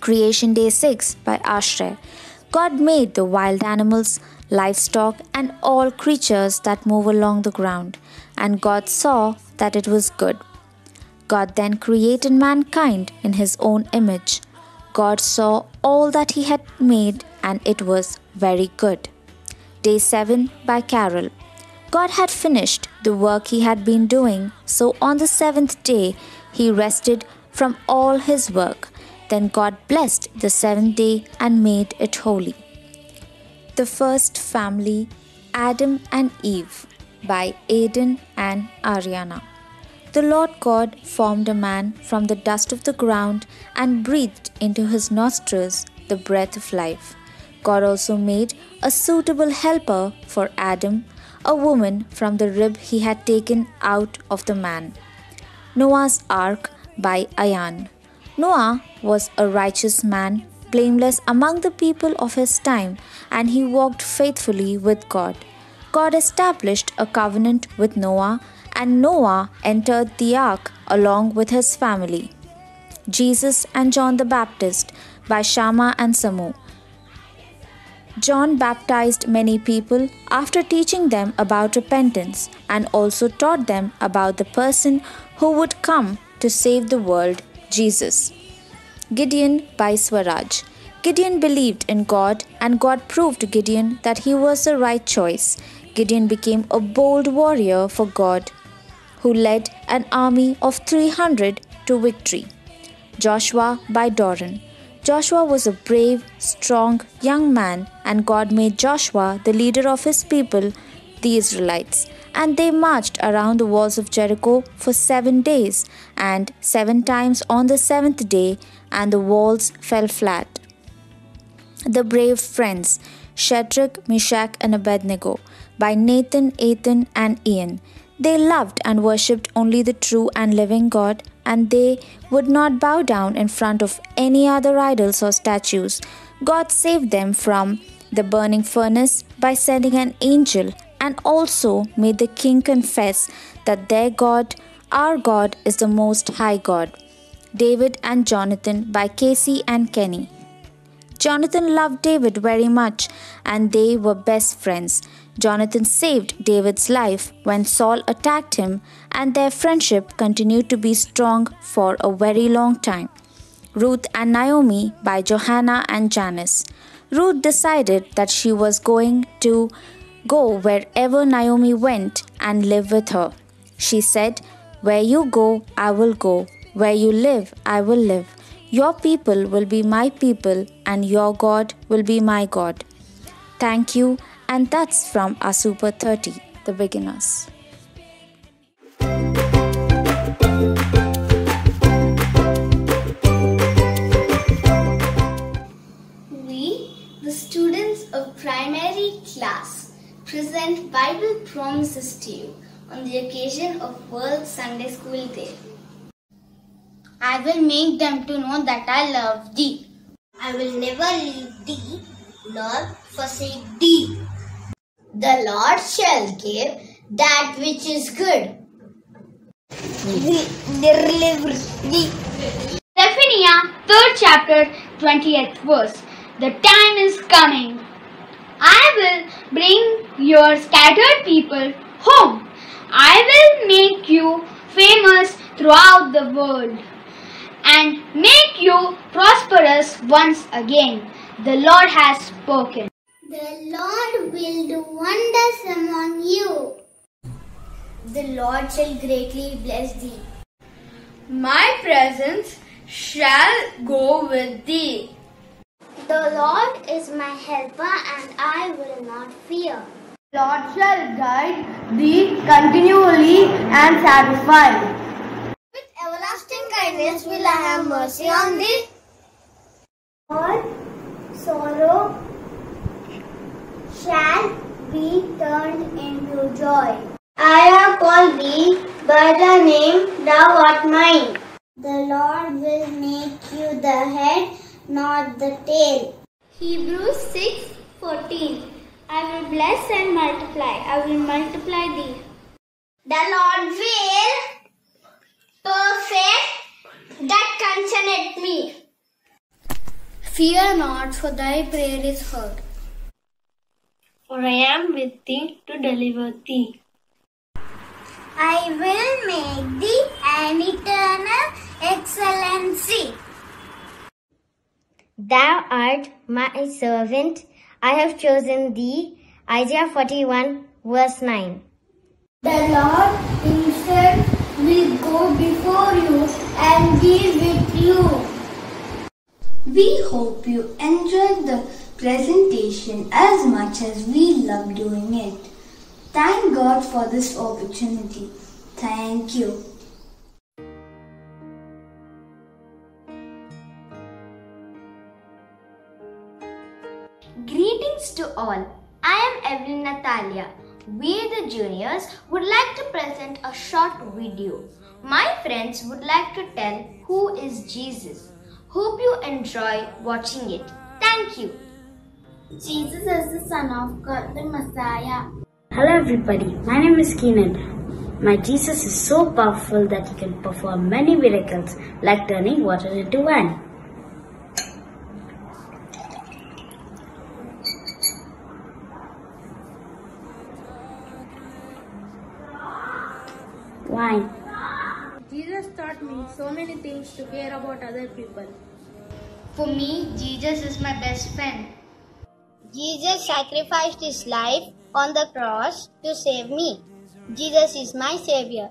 Creation Day 6 by Ashray. God made the wild animals, livestock, and all creatures that move along the ground, and God saw that it was good. God then created mankind in his own image. God saw all that he had made, and it was very good. Day 7 by Carol. God had finished the work he had been doing, so on the seventh day he rested from all his work. Then God blessed the seventh day and made it holy. The First Family, Adam and Eve by Aidan and Ariana. The Lord God formed a man from the dust of the ground and breathed into his nostrils the breath of life. God also made a suitable helper for Adam, a woman from the rib he had taken out of the man. Noah's Ark by Ayan. Noah was a righteous man, blameless among the people of his time, and he walked faithfully with God. God established a covenant with Noah, and Noah entered the ark along with his family. Jesus and John the Baptist by Shama and Samu. John baptized many people after teaching them about repentance and also taught them about the person who would come to save the world, Jesus. Gideon by Swaraj. Gideon believed in God, and God proved to Gideon that he was the right choice. Gideon became a bold warrior for God who led an army of 300 to victory. Joshua by Doran. Joshua was a brave, strong young man, and God made Joshua the leader of his people, the Israelites. And they marched around the walls of Jericho for 7 days, and 7 times on the 7th day, and the walls fell flat. The brave friends, Shadrach, Meshach, and Abednego, by Nathan, Ethan, and Ian. They loved and worshipped only the true and living God, and they would not bow down in front of any other idols or statues. God saved them from the burning furnace by sending an angel, and also made the king confess that their God, our God, is the Most High God. David and Jonathan, by Casey and Kenny. Jonathan loved David very much, and they were best friends. Jonathan saved David's life when Saul attacked him, and their friendship continued to be strong for a very long time. Ruth and Naomi, by Johanna and Janice. Ruth decided that she was going to go wherever Naomi went and live with her. She said, "Where you go, I will go. Where you live, I will live. Your people will be my people, and your God will be my God." Thank you, and that's from our Super 30, the beginners. We, the students of primary class, present Bible promises to you on the occasion of World Sunday School Day. I will make them to know that I love thee. I will never leave thee nor forsake thee. The Lord shall give that which is good. Deliver thee. Zephaniah 3rd chapter 20th verse. The time is coming. I will bring your scattered people home. I will make you famous throughout the world and make you prosperous once again. The Lord has spoken. The Lord will do wonders among you. The Lord shall greatly bless thee. My presence shall go with thee. The Lord is my helper, and I will not fear. Lord shall guide thee continually and satisfy. With everlasting kindness will I have mercy on thee. All sorrow shall be turned into joy. I have called thee by the name, thou art mine. The Lord will make you the head, not the tail. Hebrews 6:14. I will bless and multiply. I will multiply thee. The Lord will perfect that concerneth me. Fear not, for thy prayer is heard. For I am with thee to deliver thee. I will make thee an eternal excellency. Thou art my servant, I have chosen thee. Isaiah 41 verse 9. The Lord himself will go before you and be with you. We hope you enjoyed the presentation as much as we love doing it. Thank God for this opportunity. Thank you. Greetings to all. I am Evelyn Natalia. We, the juniors, would like to present a short video. My friends would like to tell who is Jesus. Hope you enjoy watching it. Thank you. Jesus is the Son of God, the Messiah. Hello everybody, my name is Keenan. My Jesus is so powerful that he can perform many miracles like turning water into wine. Wine. Jesus taught me so many things to care about other people. For me, Jesus is my best friend. Jesus sacrificed his life on the cross to save me. Jesus is my savior.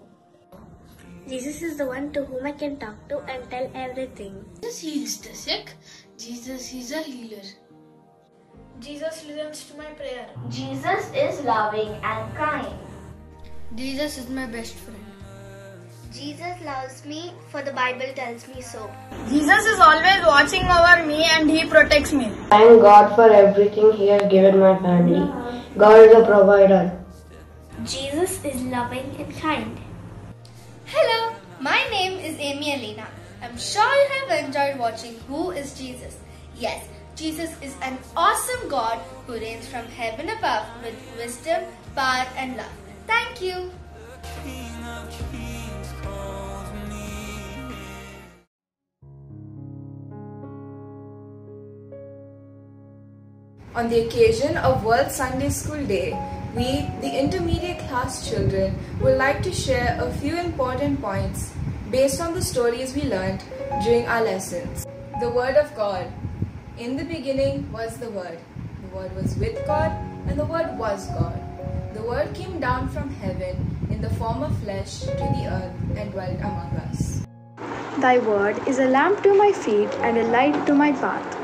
Jesus is the one to whom I can talk to and tell everything. Jesus heals the sick. Jesus is a healer. Jesus listens to my prayer. Jesus is loving and kind. Jesus is my best friend. Jesus loves me, for the Bible tells me so. Jesus is always watching over me and He protects me. Thank God for everything He has given my family. God is a provider. Jesus is loving and kind. Hello, my name is Amy Alina. I'm sure you have enjoyed watching Who is Jesus? Yes, Jesus is an awesome God who reigns from heaven above with wisdom, power and love. Thank you. On the occasion of World Sunday School Day, we, the intermediate class children, would like to share a few important points based on the stories we learned during our lessons. The Word of God. In the beginning was the Word. The Word was with God, and the Word was God. The Word came down from heaven in the form of flesh to the earth and dwelt among us. Thy word is a lamp to my feet and a light to my path.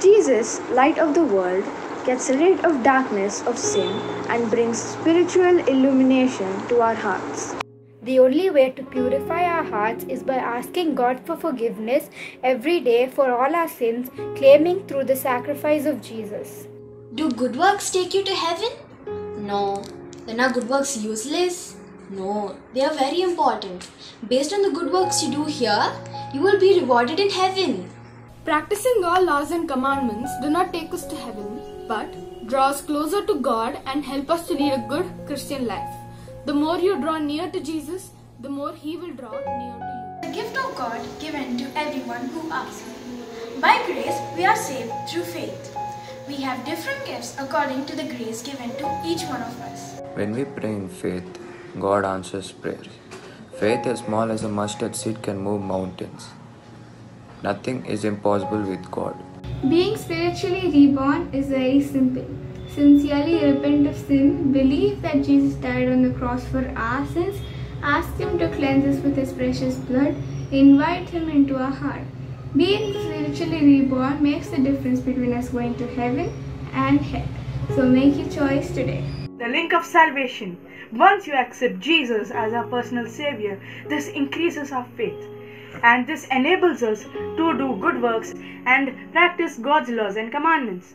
Jesus, light of the world, gets rid of darkness of sin and brings spiritual illumination to our hearts. The only way to purify our hearts is by asking God for forgiveness every day for all our sins, claiming through the sacrifice of Jesus. Do good works take you to heaven? No. Then are good works useless? No, they are very important. Based on the good works you do here, you will be rewarded in heaven. Practicing all laws and commandments do not take us to heaven, but draw us closer to God and help us to lead a good Christian life. The more you draw near to Jesus, the more He will draw near to you. The gift of God given to everyone who asks. By grace, we are saved through faith. We have different gifts according to the grace given to each one of us. When we pray in faith, God answers prayers. Faith as small as a mustard seed can move mountains. Nothing is impossible with God. Being spiritually reborn is very simple. Sincerely repent of sin, believe that Jesus died on the cross for our sins, ask Him to cleanse us with His precious blood, invite Him into our heart. Being spiritually reborn makes the difference between us going to heaven and hell. So make your choice today. The link of salvation. Once you accept Jesus as our personal Savior, this increases our faith. And this enables us to do good works and practice God's laws and commandments.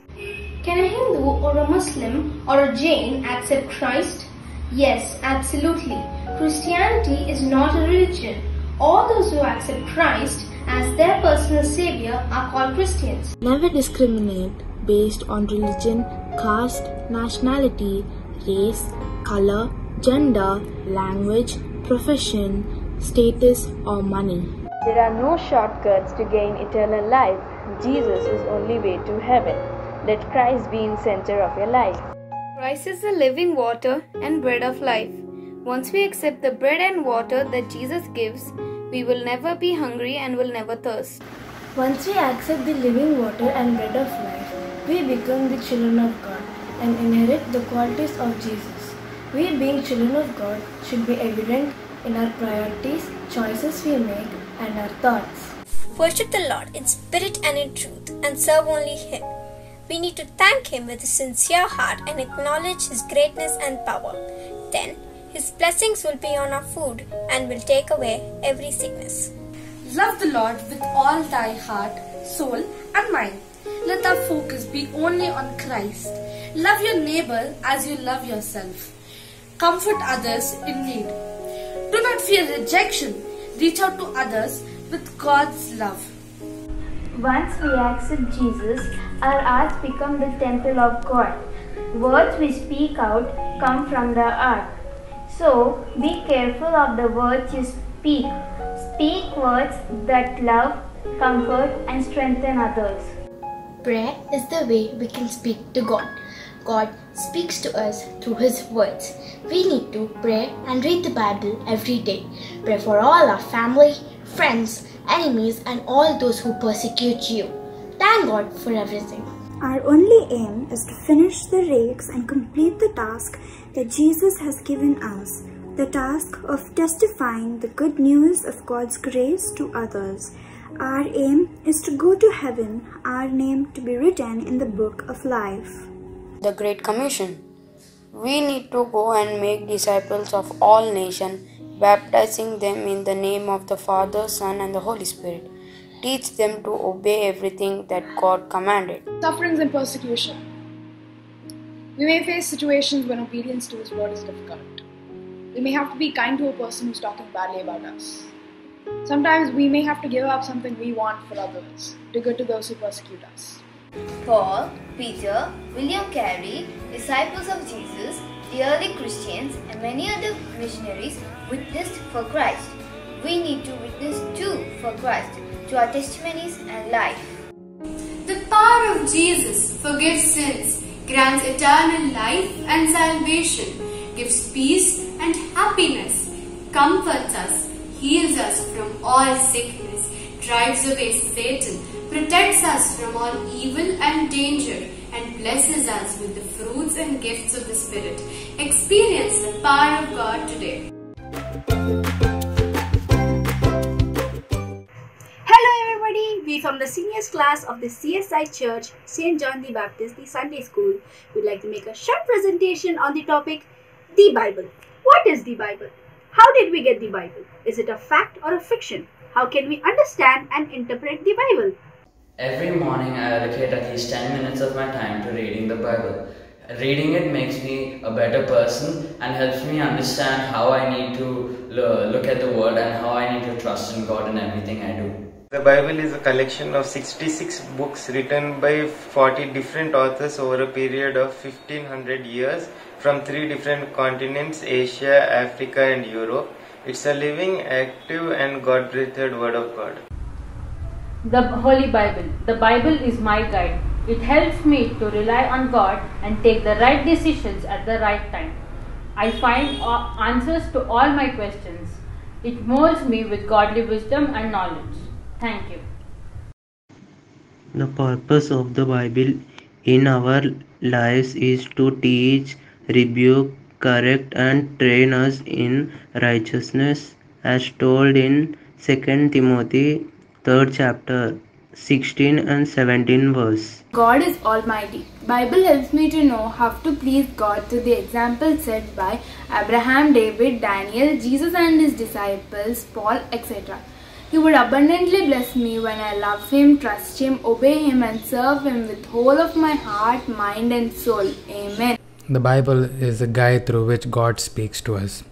Can a Hindu or a Muslim or a Jain accept Christ? Yes, absolutely. Christianity is not a religion. All those who accept Christ as their personal Savior are called Christians. Never discriminate based on religion, caste, nationality, race, color, gender, language, profession, status or money. There are no shortcuts to gain eternal life. Jesus is only way to heaven. Let Christ be in center of your life. Christ is the living water and bread of life. Once we accept the bread and water that Jesus gives, we will never be hungry and will never thirst. Once we accept the living water and bread of life, we become the children of God and inherit the qualities of Jesus. We, being children of God, should be evident in our priorities, choices we make, and our thoughts. Worship the Lord in spirit and in truth, and serve only Him. We need to thank Him with a sincere heart and acknowledge His greatness and power. Then, His blessings will be on our food and will take away every sickness. Love the Lord with all thy heart, soul, and mind. Let our focus be only on Christ. Love your neighbor as you love yourself. Comfort others in need. Do not fear rejection. Reach out to others with God's love. Once we accept Jesus, our hearts become the temple of God. Words we speak out come from the heart. So, be careful of the words you speak. Speak words that love, comfort, and strengthen others. Prayer is the way we can speak to God. God speaks to us through His words. We need to pray and read the Bible every day. Pray for all our family, friends, enemies, and all those who persecute you. Thank God for everything. Our only aim is to finish the race and complete the task that Jesus has given us, the task of testifying the good news of God's grace to others. Our aim is to go to heaven, our name to be written in the book of life. The Great Commission. We need to go and make disciples of all nations, baptizing them in the name of the Father, Son, and the Holy Spirit. Teach them to obey everything that God commanded. Sufferings and persecution. We may face situations when obedience to His word is difficult. We may have to be kind to a person who's talking badly about us. Sometimes we may have to give up something we want for others, to good to those who persecute us. Paul, Peter, William Carey, disciples of Jesus, the early Christians, and many other missionaries witnessed for Christ. We need to witness too for Christ, to our testimonies and life. The power of Jesus forgives sins, grants eternal life and salvation, gives peace and happiness, comforts us, heals us from all sickness, drives away Satan, protects us from all evil and danger, and blesses us with the fruits and gifts of the Spirit. Experience the power of God today. Hello everybody, we from the seniors class of the CSI Church, St. John the Baptist, the Sunday School, would like to make a short presentation on the topic, the Bible. What is the Bible? How did we get the Bible? Is it a fact or a fiction? How can we understand and interpret the Bible? Every morning I allocate at least 10 minutes of my time to reading the Bible. Reading it makes me a better person and helps me understand how I need to look at the Word and how I need to trust in God in everything I do. The Bible is a collection of 66 books written by 40 different authors over a period of 1500 years from 3 different continents, Asia, Africa and Europe. It's a living, active and God-breathed Word of God. The Holy Bible. The Bible is my guide. It helps me to rely on God and take the right decisions at the right time. I find answers to all my questions. It molds me with godly wisdom and knowledge. Thank you. The purpose of the Bible in our lives is to teach, rebuke, correct and train us in righteousness, as told in 2 Timothy 3rd chapter 16 and 17 verse. God is almighty. Bible helps me to know how to please God through the example set by Abraham, David, Daniel, Jesus and his disciples, Paul, etc. He would abundantly bless me when I love Him, trust Him, obey Him and serve Him with whole of my heart, mind and soul. Amen. The Bible is a guide through which God speaks to us.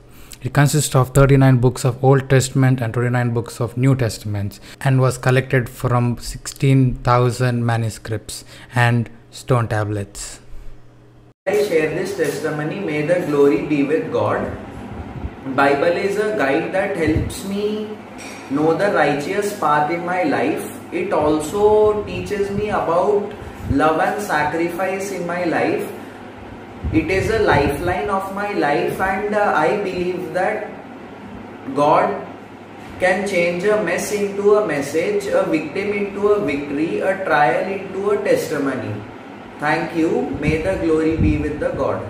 It consists of 39 books of Old Testament and 29 books of New Testament and was collected from 16,000 manuscripts and stone tablets. I share this testimony, may the glory be with God. Bible is a guide that helps me know the righteous path in my life. It also teaches me about love and sacrifice in my life. It is a lifeline of my life, and I believe that God can change a mess into a message, a victim into a victory, a trial into a testimony. Thank you. May the glory be with the God.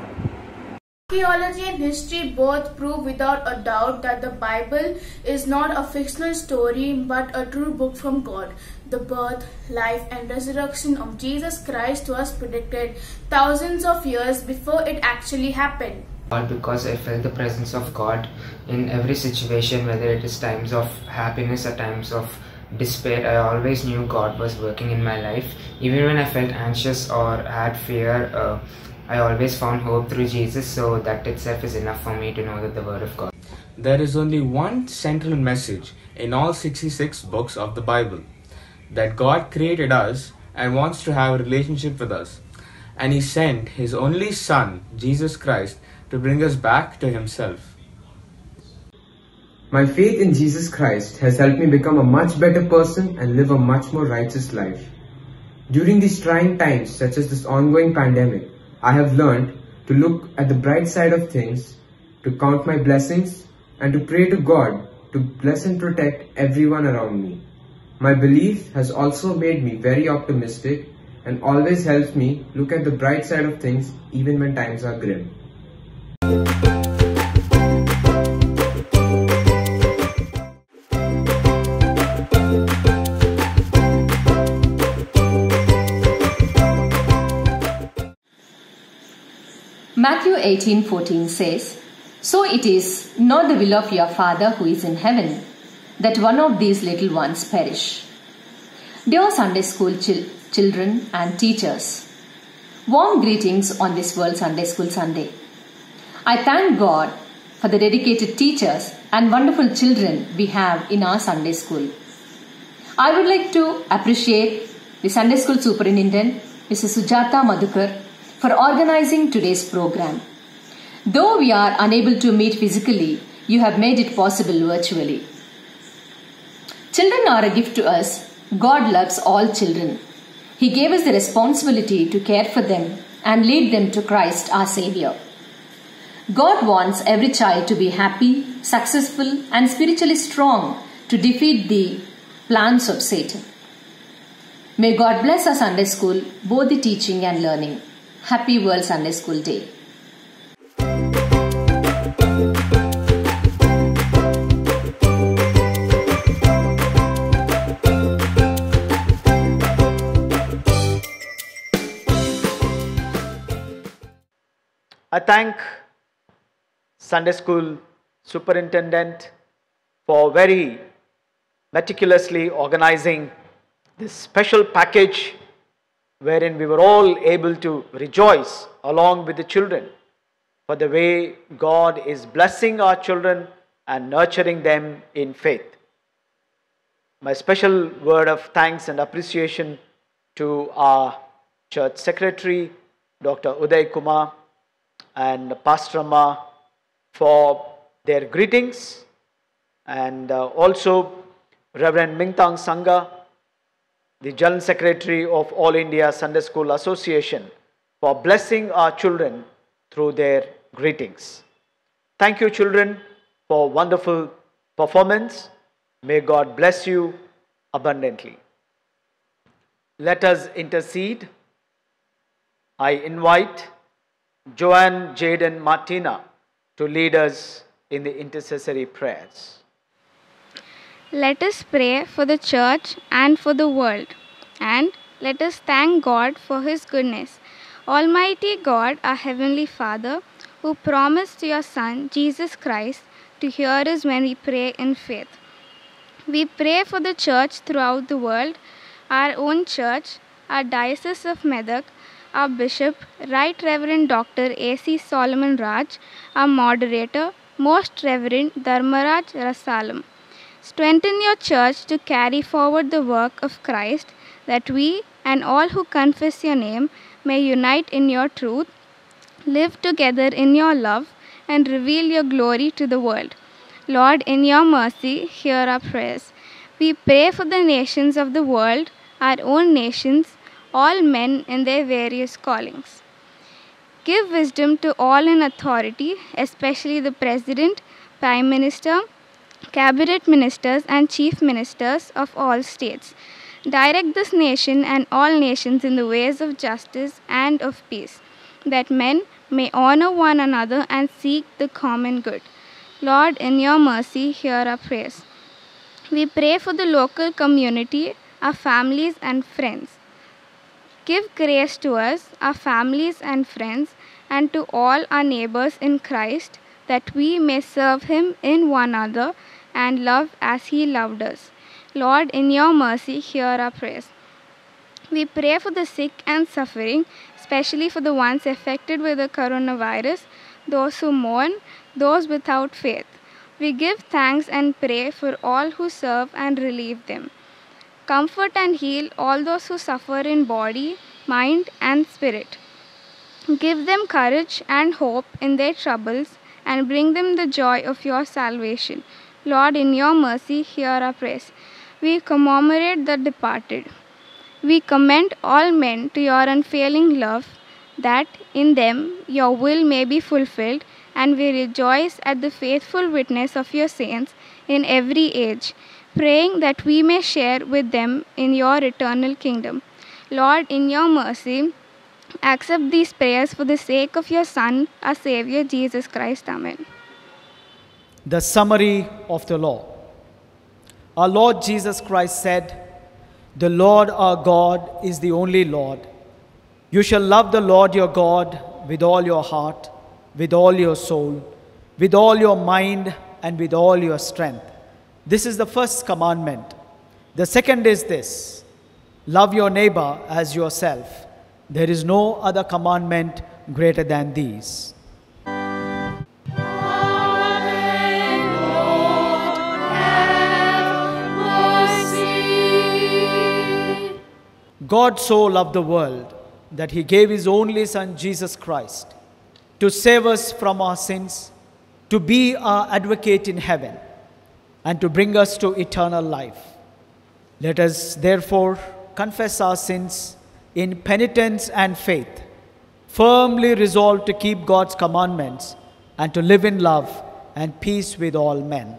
Archaeology and history both prove without a doubt that the Bible is not a fictional story but a true book from God. The birth, life and resurrection of Jesus Christ was predicted thousands of years before it actually happened. Because I felt the presence of God in every situation, whether it is times of happiness or times of despair. I always knew God was working in my life. Even when I felt anxious or had fear, I always found hope through Jesus, so that itself is enough for me to know that the Word of God. There is only one central message in all 66 books of the Bible, that God created us and wants to have a relationship with us. And He sent His only Son, Jesus Christ, to bring us back to Himself. My faith in Jesus Christ has helped me become a much better person and live a much more righteous life. During these trying times, such as this ongoing pandemic, I have learned to look at the bright side of things, to count my blessings, and to pray to God to bless and protect everyone around me. My belief has also made me very optimistic and always helps me look at the bright side of things even when times are grim. Matthew 18:14 says, So it is not the will of your Father who is in heaven that one of these little ones perish. Dear Sunday School children and teachers, warm greetings on this World Sunday School Sunday. I thank God for the dedicated teachers and wonderful children we have in our Sunday School. I would like to appreciate the Sunday School Superintendent, Mrs. Sujata Madhukar, for organizing today's program. Though we are unable to meet physically, you have made it possible virtually. Children are a gift to us. God loves all children. He gave us the responsibility to care for them and lead them to Christ our Savior. God wants every child to be happy, successful, and spiritually strong to defeat the plans of Satan. May God bless our Sunday School, both the teaching and learning. Happy World Sunday School Day. I thank Sunday School Superintendent for very meticulously organizing this special package wherein we were all able to rejoice along with the children for the way God is blessing our children and nurturing them in faith. My special word of thanks and appreciation to our church secretary, Dr. Uday Kumar, and Pastor Amma for their greetings, and also Reverend Mingtang Sangha, the General Secretary of All India Sunday School Association, for blessing our children through their greetings. Thank you, children, for wonderful performance. May God bless you abundantly. Let us intercede. I invite Joanne, Jade and Martina to lead us in the intercessory prayers. Let us pray for the church and for the world, and let us thank God for His goodness. Almighty God, our Heavenly Father, who promised your Son, Jesus Christ, to hear us when we pray in faith. We pray for the church throughout the world, our own church, our Diocese of Medak, our Bishop, Right Reverend Dr. A.C. Solomon Raj, our Moderator, Most Reverend Dharmaraj Rasalam. Strengthen your church to carry forward the work of Christ, that we and all who confess your name may unite in your truth, live together in your love, and reveal your glory to the world. Lord, in your mercy, hear our prayers. We pray for the nations of the world, our own nations, all men in their various callings. Give wisdom to all in authority, especially the President, Prime Minister, Cabinet Ministers and Chief Ministers of all states. Direct this nation and all nations in the ways of justice and of peace, that men may honor one another and seek the common good. Lord, in your mercy, hear our prayers. We pray for the local community, our families and friends. Give grace to us, our families and friends, and to all our neighbors in Christ, that we may serve Him in one another and love as He loved us. Lord, in your mercy, hear our prayers. We pray for the sick and suffering, especially for the ones affected with the coronavirus, those who mourn, those without faith. We give thanks and pray for all who serve and relieve them. Comfort and heal all those who suffer in body, mind, and spirit. Give them courage and hope in their troubles, and bring them the joy of your salvation. Lord, in your mercy, hear our prayers. We commemorate the departed. We commend all men to your unfailing love, that in them your will may be fulfilled, and we rejoice at the faithful witness of your saints in every age, praying that we may share with them in your eternal kingdom. Lord, in your mercy, accept these prayers for the sake of your Son, our Savior, Jesus Christ. Amen. The summary of the law. Our Lord Jesus Christ said, "The Lord our God is the only Lord. You shall love the Lord your God with all your heart, with all your soul, with all your mind and with all your strength. This is the first commandment. The second is this: love your neighbor as yourself. There is no other commandment greater than these. God so loved the world that he gave his only Son, Jesus Christ, to save us from our sins, to be our advocate in heaven, and to bring us to eternal life. Let us therefore confess our sins in penitence and faith, firmly resolved to keep God's commandments and to live in love and peace with all men.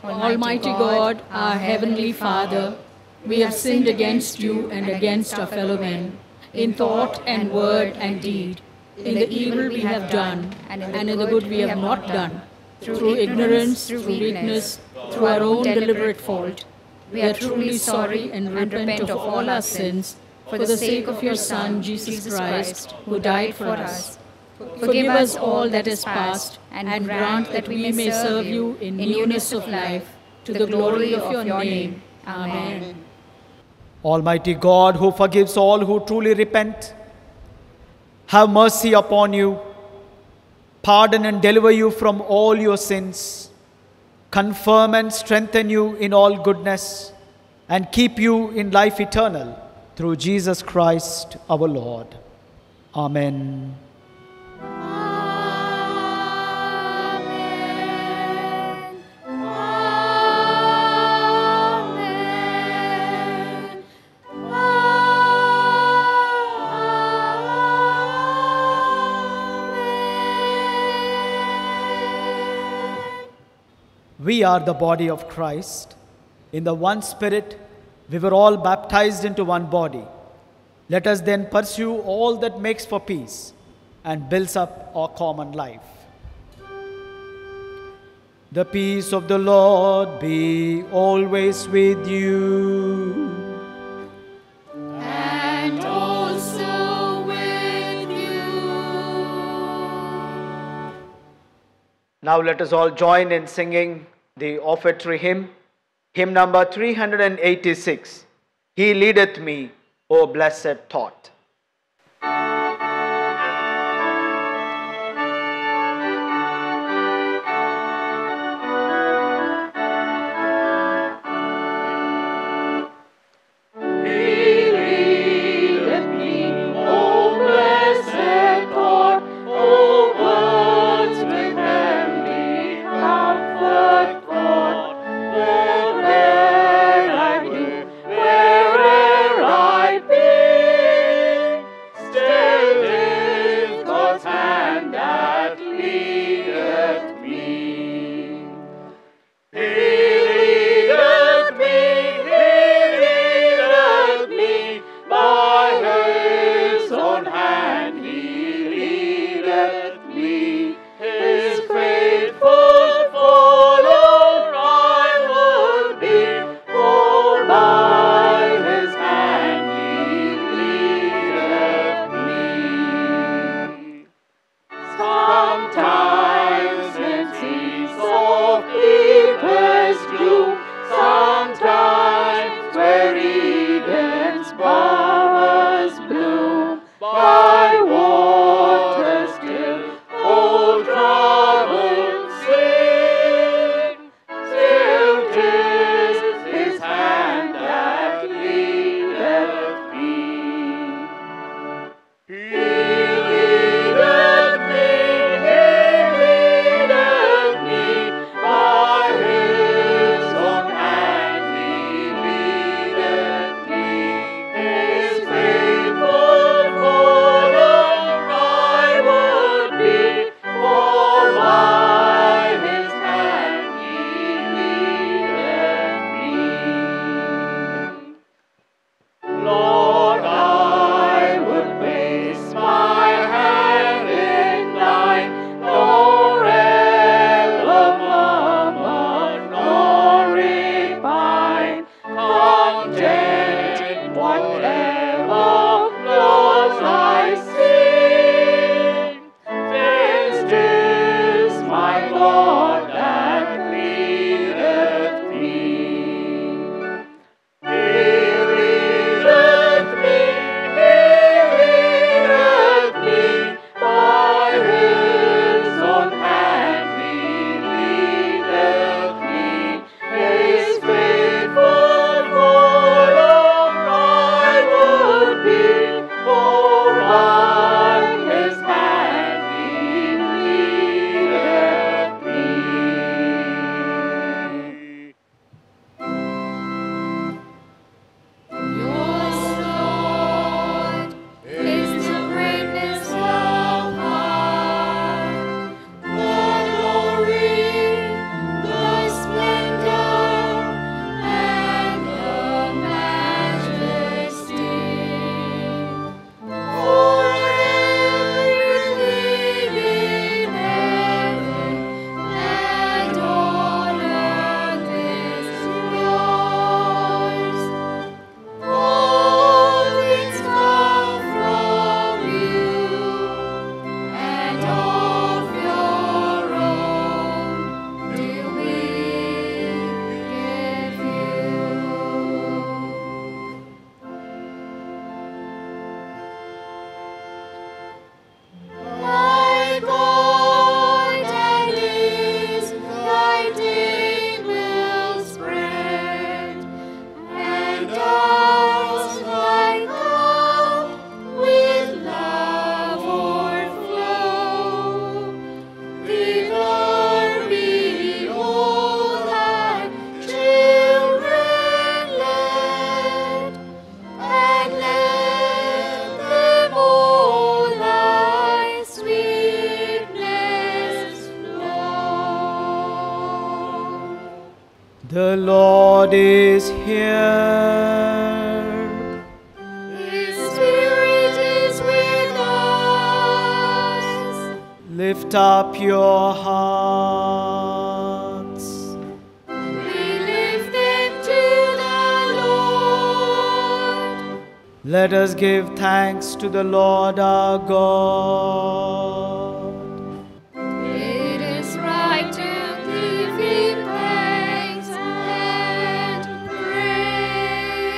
Almighty God, our Heavenly Father, we have sinned against you and against our fellow men, in thought and word and deed, in the evil we have done and in the good we have not done, through ignorance, through weakness, through our own deliberate fault. We are truly sorry and repent of all our sins, for the sake of your Son, Jesus Christ, who died for us. Forgive us all that is past, and grant that we may serve you in newness of life, to the glory of your name. Amen. Almighty God, who forgives all who truly repent, have mercy upon you, pardon and deliver you from all your sins, confirm and strengthen you in all goodness, and keep you in life eternal, through Jesus Christ our Lord. Amen. We are the body of Christ. In the one Spirit, we were all baptized into one body. Let us then pursue all that makes for peace and builds up our common life. The peace of the Lord be always with you. And also with you. Now let us all join in singing the offertory hymn, hymn number 386. He leadeth me, O blessed thought. Sometimes where Eden's bowers bloom, by water still, The Lord is here. His Spirit is with us. Lift up your hearts. We lift them to the Lord. Let us give thanks to the Lord our God. It is right to give Him praise and praise.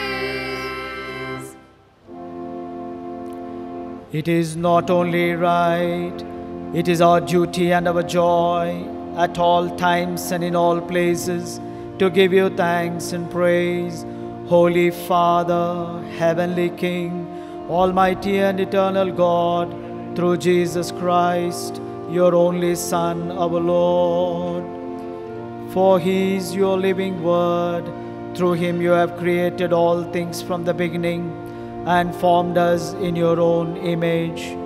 It is not only right, it is our duty and our joy at all times and in all places to give you thanks and praise, Holy Father, Heavenly King, Almighty and Eternal God, through Jesus Christ, your only Son, our Lord. For He is your living Word. Through Him you have created all things from the beginning and formed us in your own image.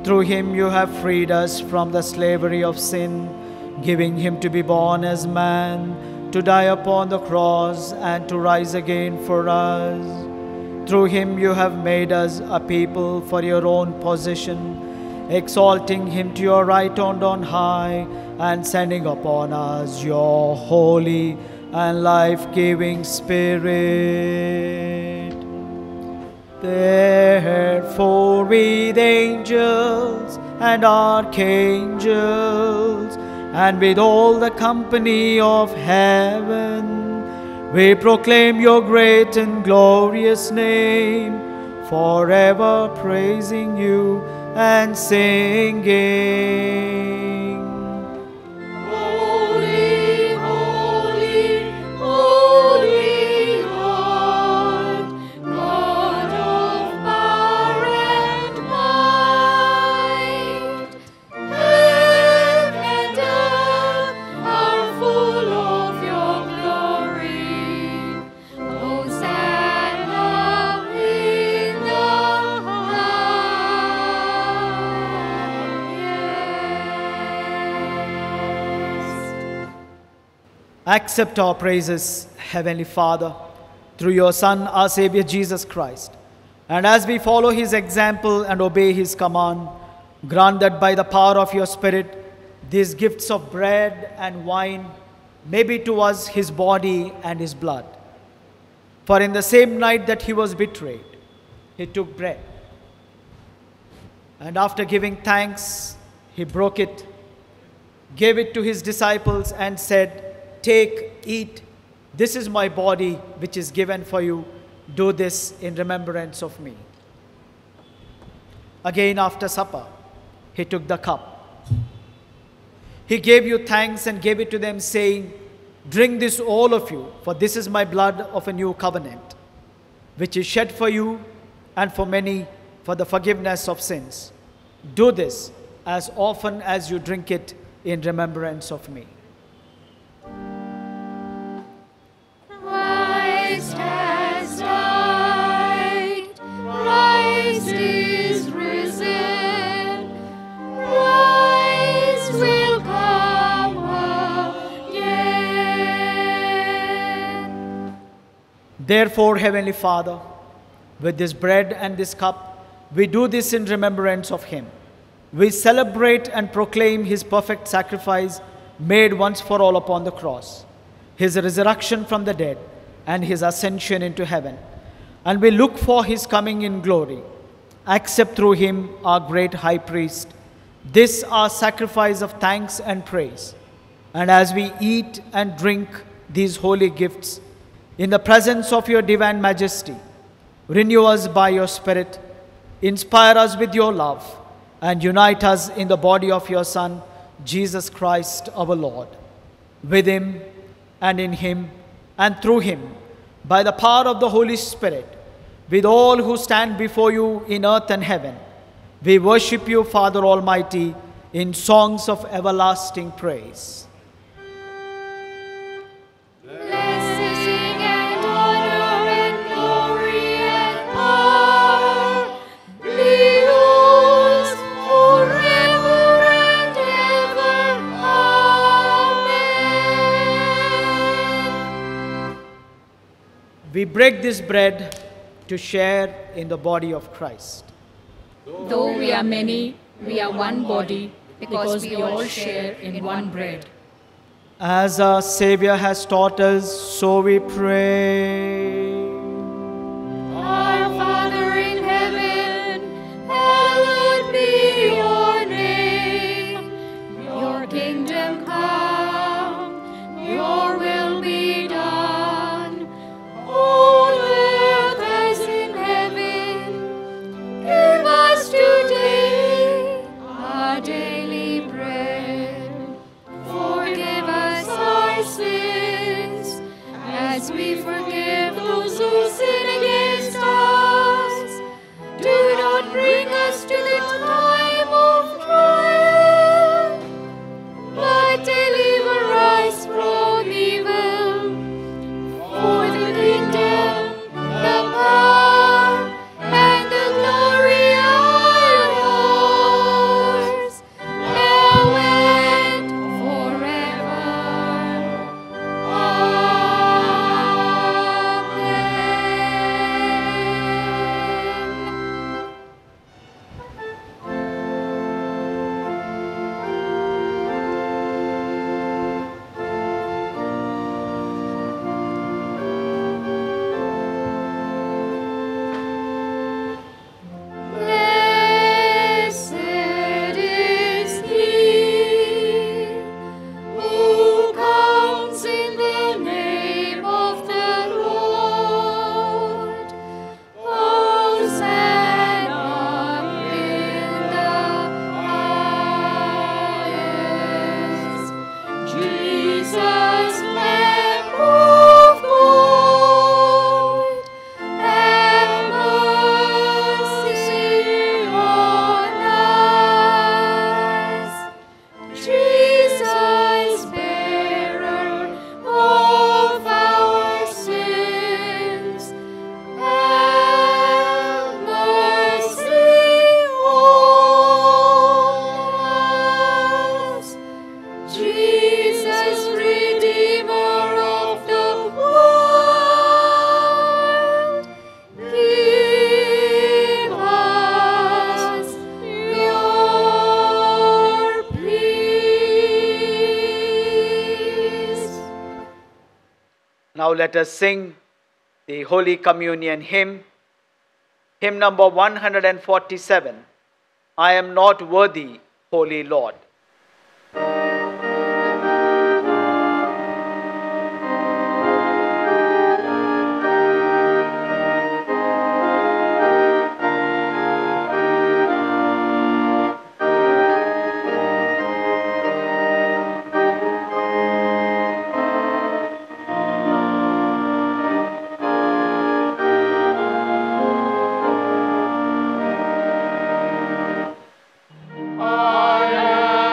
Through Him you have freed us from the slavery of sin, giving Him to be born as man, to die upon the cross and to rise again for us. Through Him you have made us a people for your own possession, exalting Him to your right hand on high and sending upon us your holy and life-giving Spirit. Therefore with angels and archangels and with all the company of heaven, we proclaim your great and glorious name, forever praising you and singing. Holy, holy, holy Lord, God of power and might. Heaven and earth are full of your glory. Hosanna in the highest. Accept our praises, Heavenly Father, through your Son, our Savior Jesus Christ. And as we follow His example and obey His command, grant that by the power of your Spirit, these gifts of bread and wine may be to us His body and His blood. For in the same night that He was betrayed, He took bread. And after giving thanks, He broke it, gave it to His disciples and said, "Take, eat. This is my body which is given for you. Do this in remembrance of me." Again after supper, He took the cup. He gave you thanks and gave it to them, saying, "Drink this all of you, for this is my blood of a new covenant, which is shed for you and for many for the forgiveness of sins. Do this as often as you drink it in remembrance of me." Christ has died, Christ is risen, Christ will come again. Therefore, Heavenly Father, with this bread and this cup, we do this in remembrance of Him. We celebrate and proclaim His perfect sacrifice made once for all upon the cross, His resurrection from the dead, and His ascension into heaven. And we look for His coming in glory. Accept through Him, our great high priest, this our sacrifice of thanks and praise. And as we eat and drink these holy gifts, in the presence of your divine majesty, renew us by your Spirit, inspire us with your love, and unite us in the body of your Son, Jesus Christ our Lord. With Him and in Him and through Him, by the power of the Holy Spirit, with all who stand before you in earth and heaven, we worship you, Father Almighty, in songs of everlasting praise. Blessing and honor and glory and power be yours forever and ever. Amen. we break this bread to share in the body of Christ. Though we are many, we are one body because we all share in one bread. As our Savior has taught us, so we pray. Our Father in heaven, hallowed be your name. Your kingdom come, your will be done. On earth as in heaven, give us today our daily bread. Forgive us our sins, as we forgive those who sin against us. Do not bring us to the time of trial, but deliver us from evil. For the kingdom, the power, and the glory are yours, now and forever. Blessed is he who comes in the name of the Lord. Hosanna in the highest. Jesus, Lamb of God, have mercy on us. Jesus, bearer of our sins, have mercy on us. Jesus, Redeemer of the world, give us your peace. Now let us sing the Holy Communion hymn, hymn number 147. I am not worthy, Holy Lord. I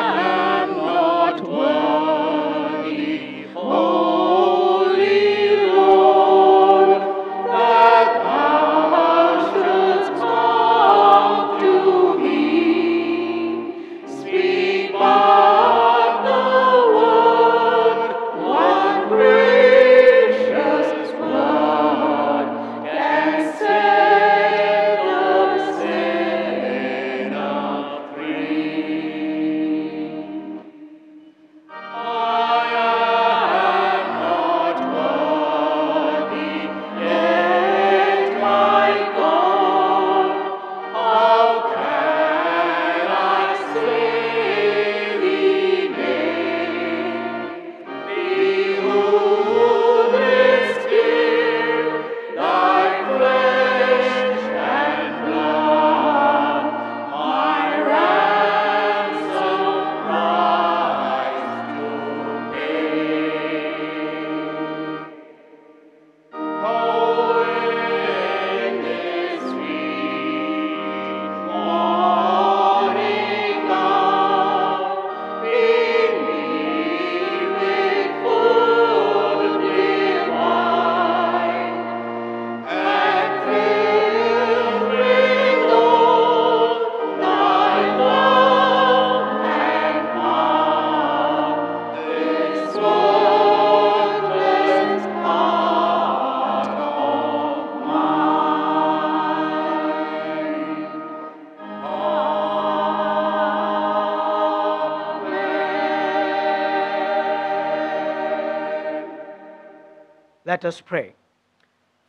Let us pray.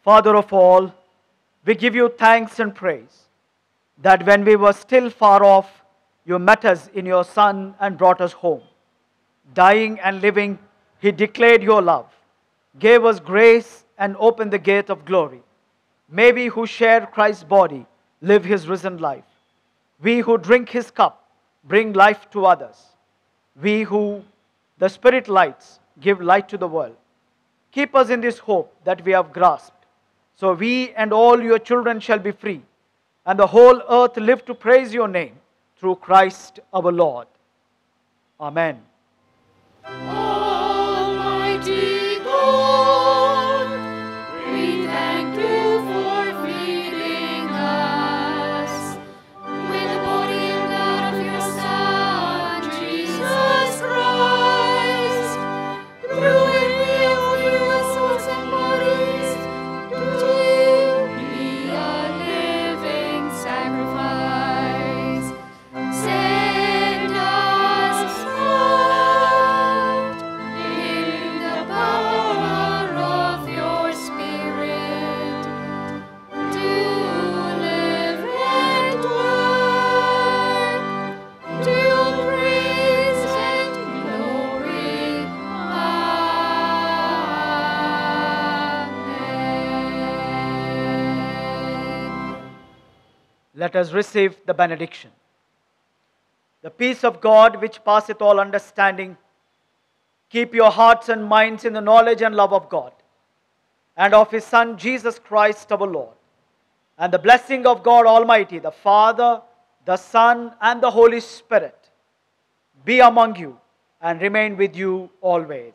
Father of all, we give you thanks and praise that when we were still far off, you met us in your Son and brought us home. Dying and living, he declared your love, gave us grace and opened the gate of glory. May we who share Christ's body live his risen life. We who drink his cup bring life to others. We who the Spirit lights give light to the world. Keep us in this hope that we have grasped, so we and all your children shall be free, and the whole earth live to praise your name through Christ our Lord. Amen. Almighty God, we thank you for feeding us with the body and blood of your Son, Jesus Christ. Through it we offer your souls and bodies to you, be a living sacrifice. Send us out in the power of your Spirit to live and work to your praise and glory. Amen. Let us receive the benediction. The peace of God, which passeth all understanding, keep your hearts and minds in the knowledge and love of God and of his Son, Jesus Christ our Lord. And the blessing of God Almighty, the Father, the Son, and the Holy Spirit be among you and remain with you always.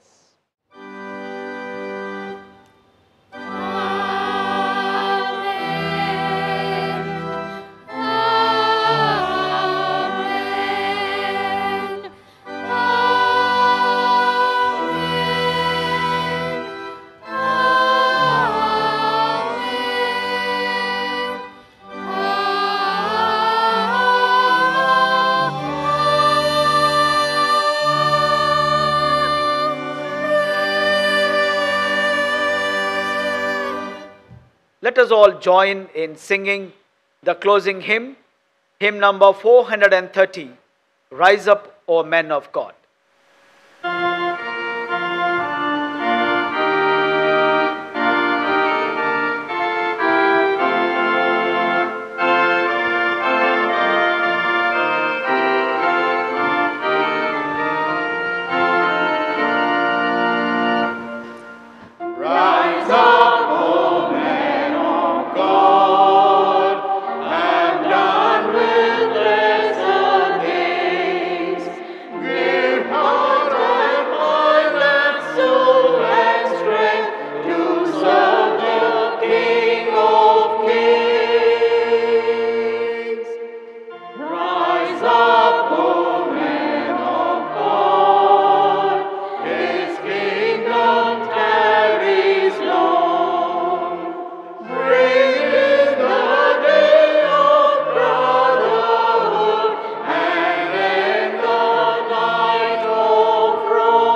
Let us all join in singing the closing hymn, hymn number 430, Rise Up, O Men of God. Rise up, O men of God, and done with lesser things. Give heart and mind and soul and strength to serve the King of Kings. Rise up, O men of God, his kingdom tarries long. Bring in the day of brotherhood and end the night of wrong.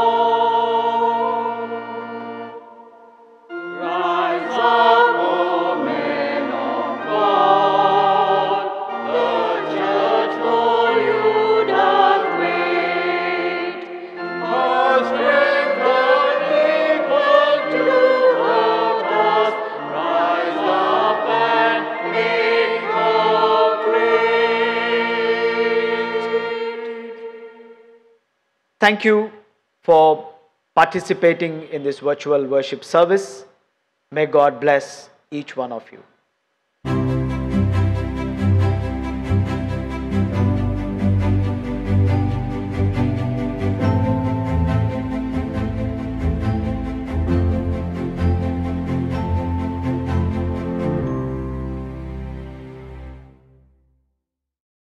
Rise up, O men of God, the church for you doth wait. Her strength unequal to her task, rise up and make her great. Thank you for participating in this virtual worship service. May God bless each one of you.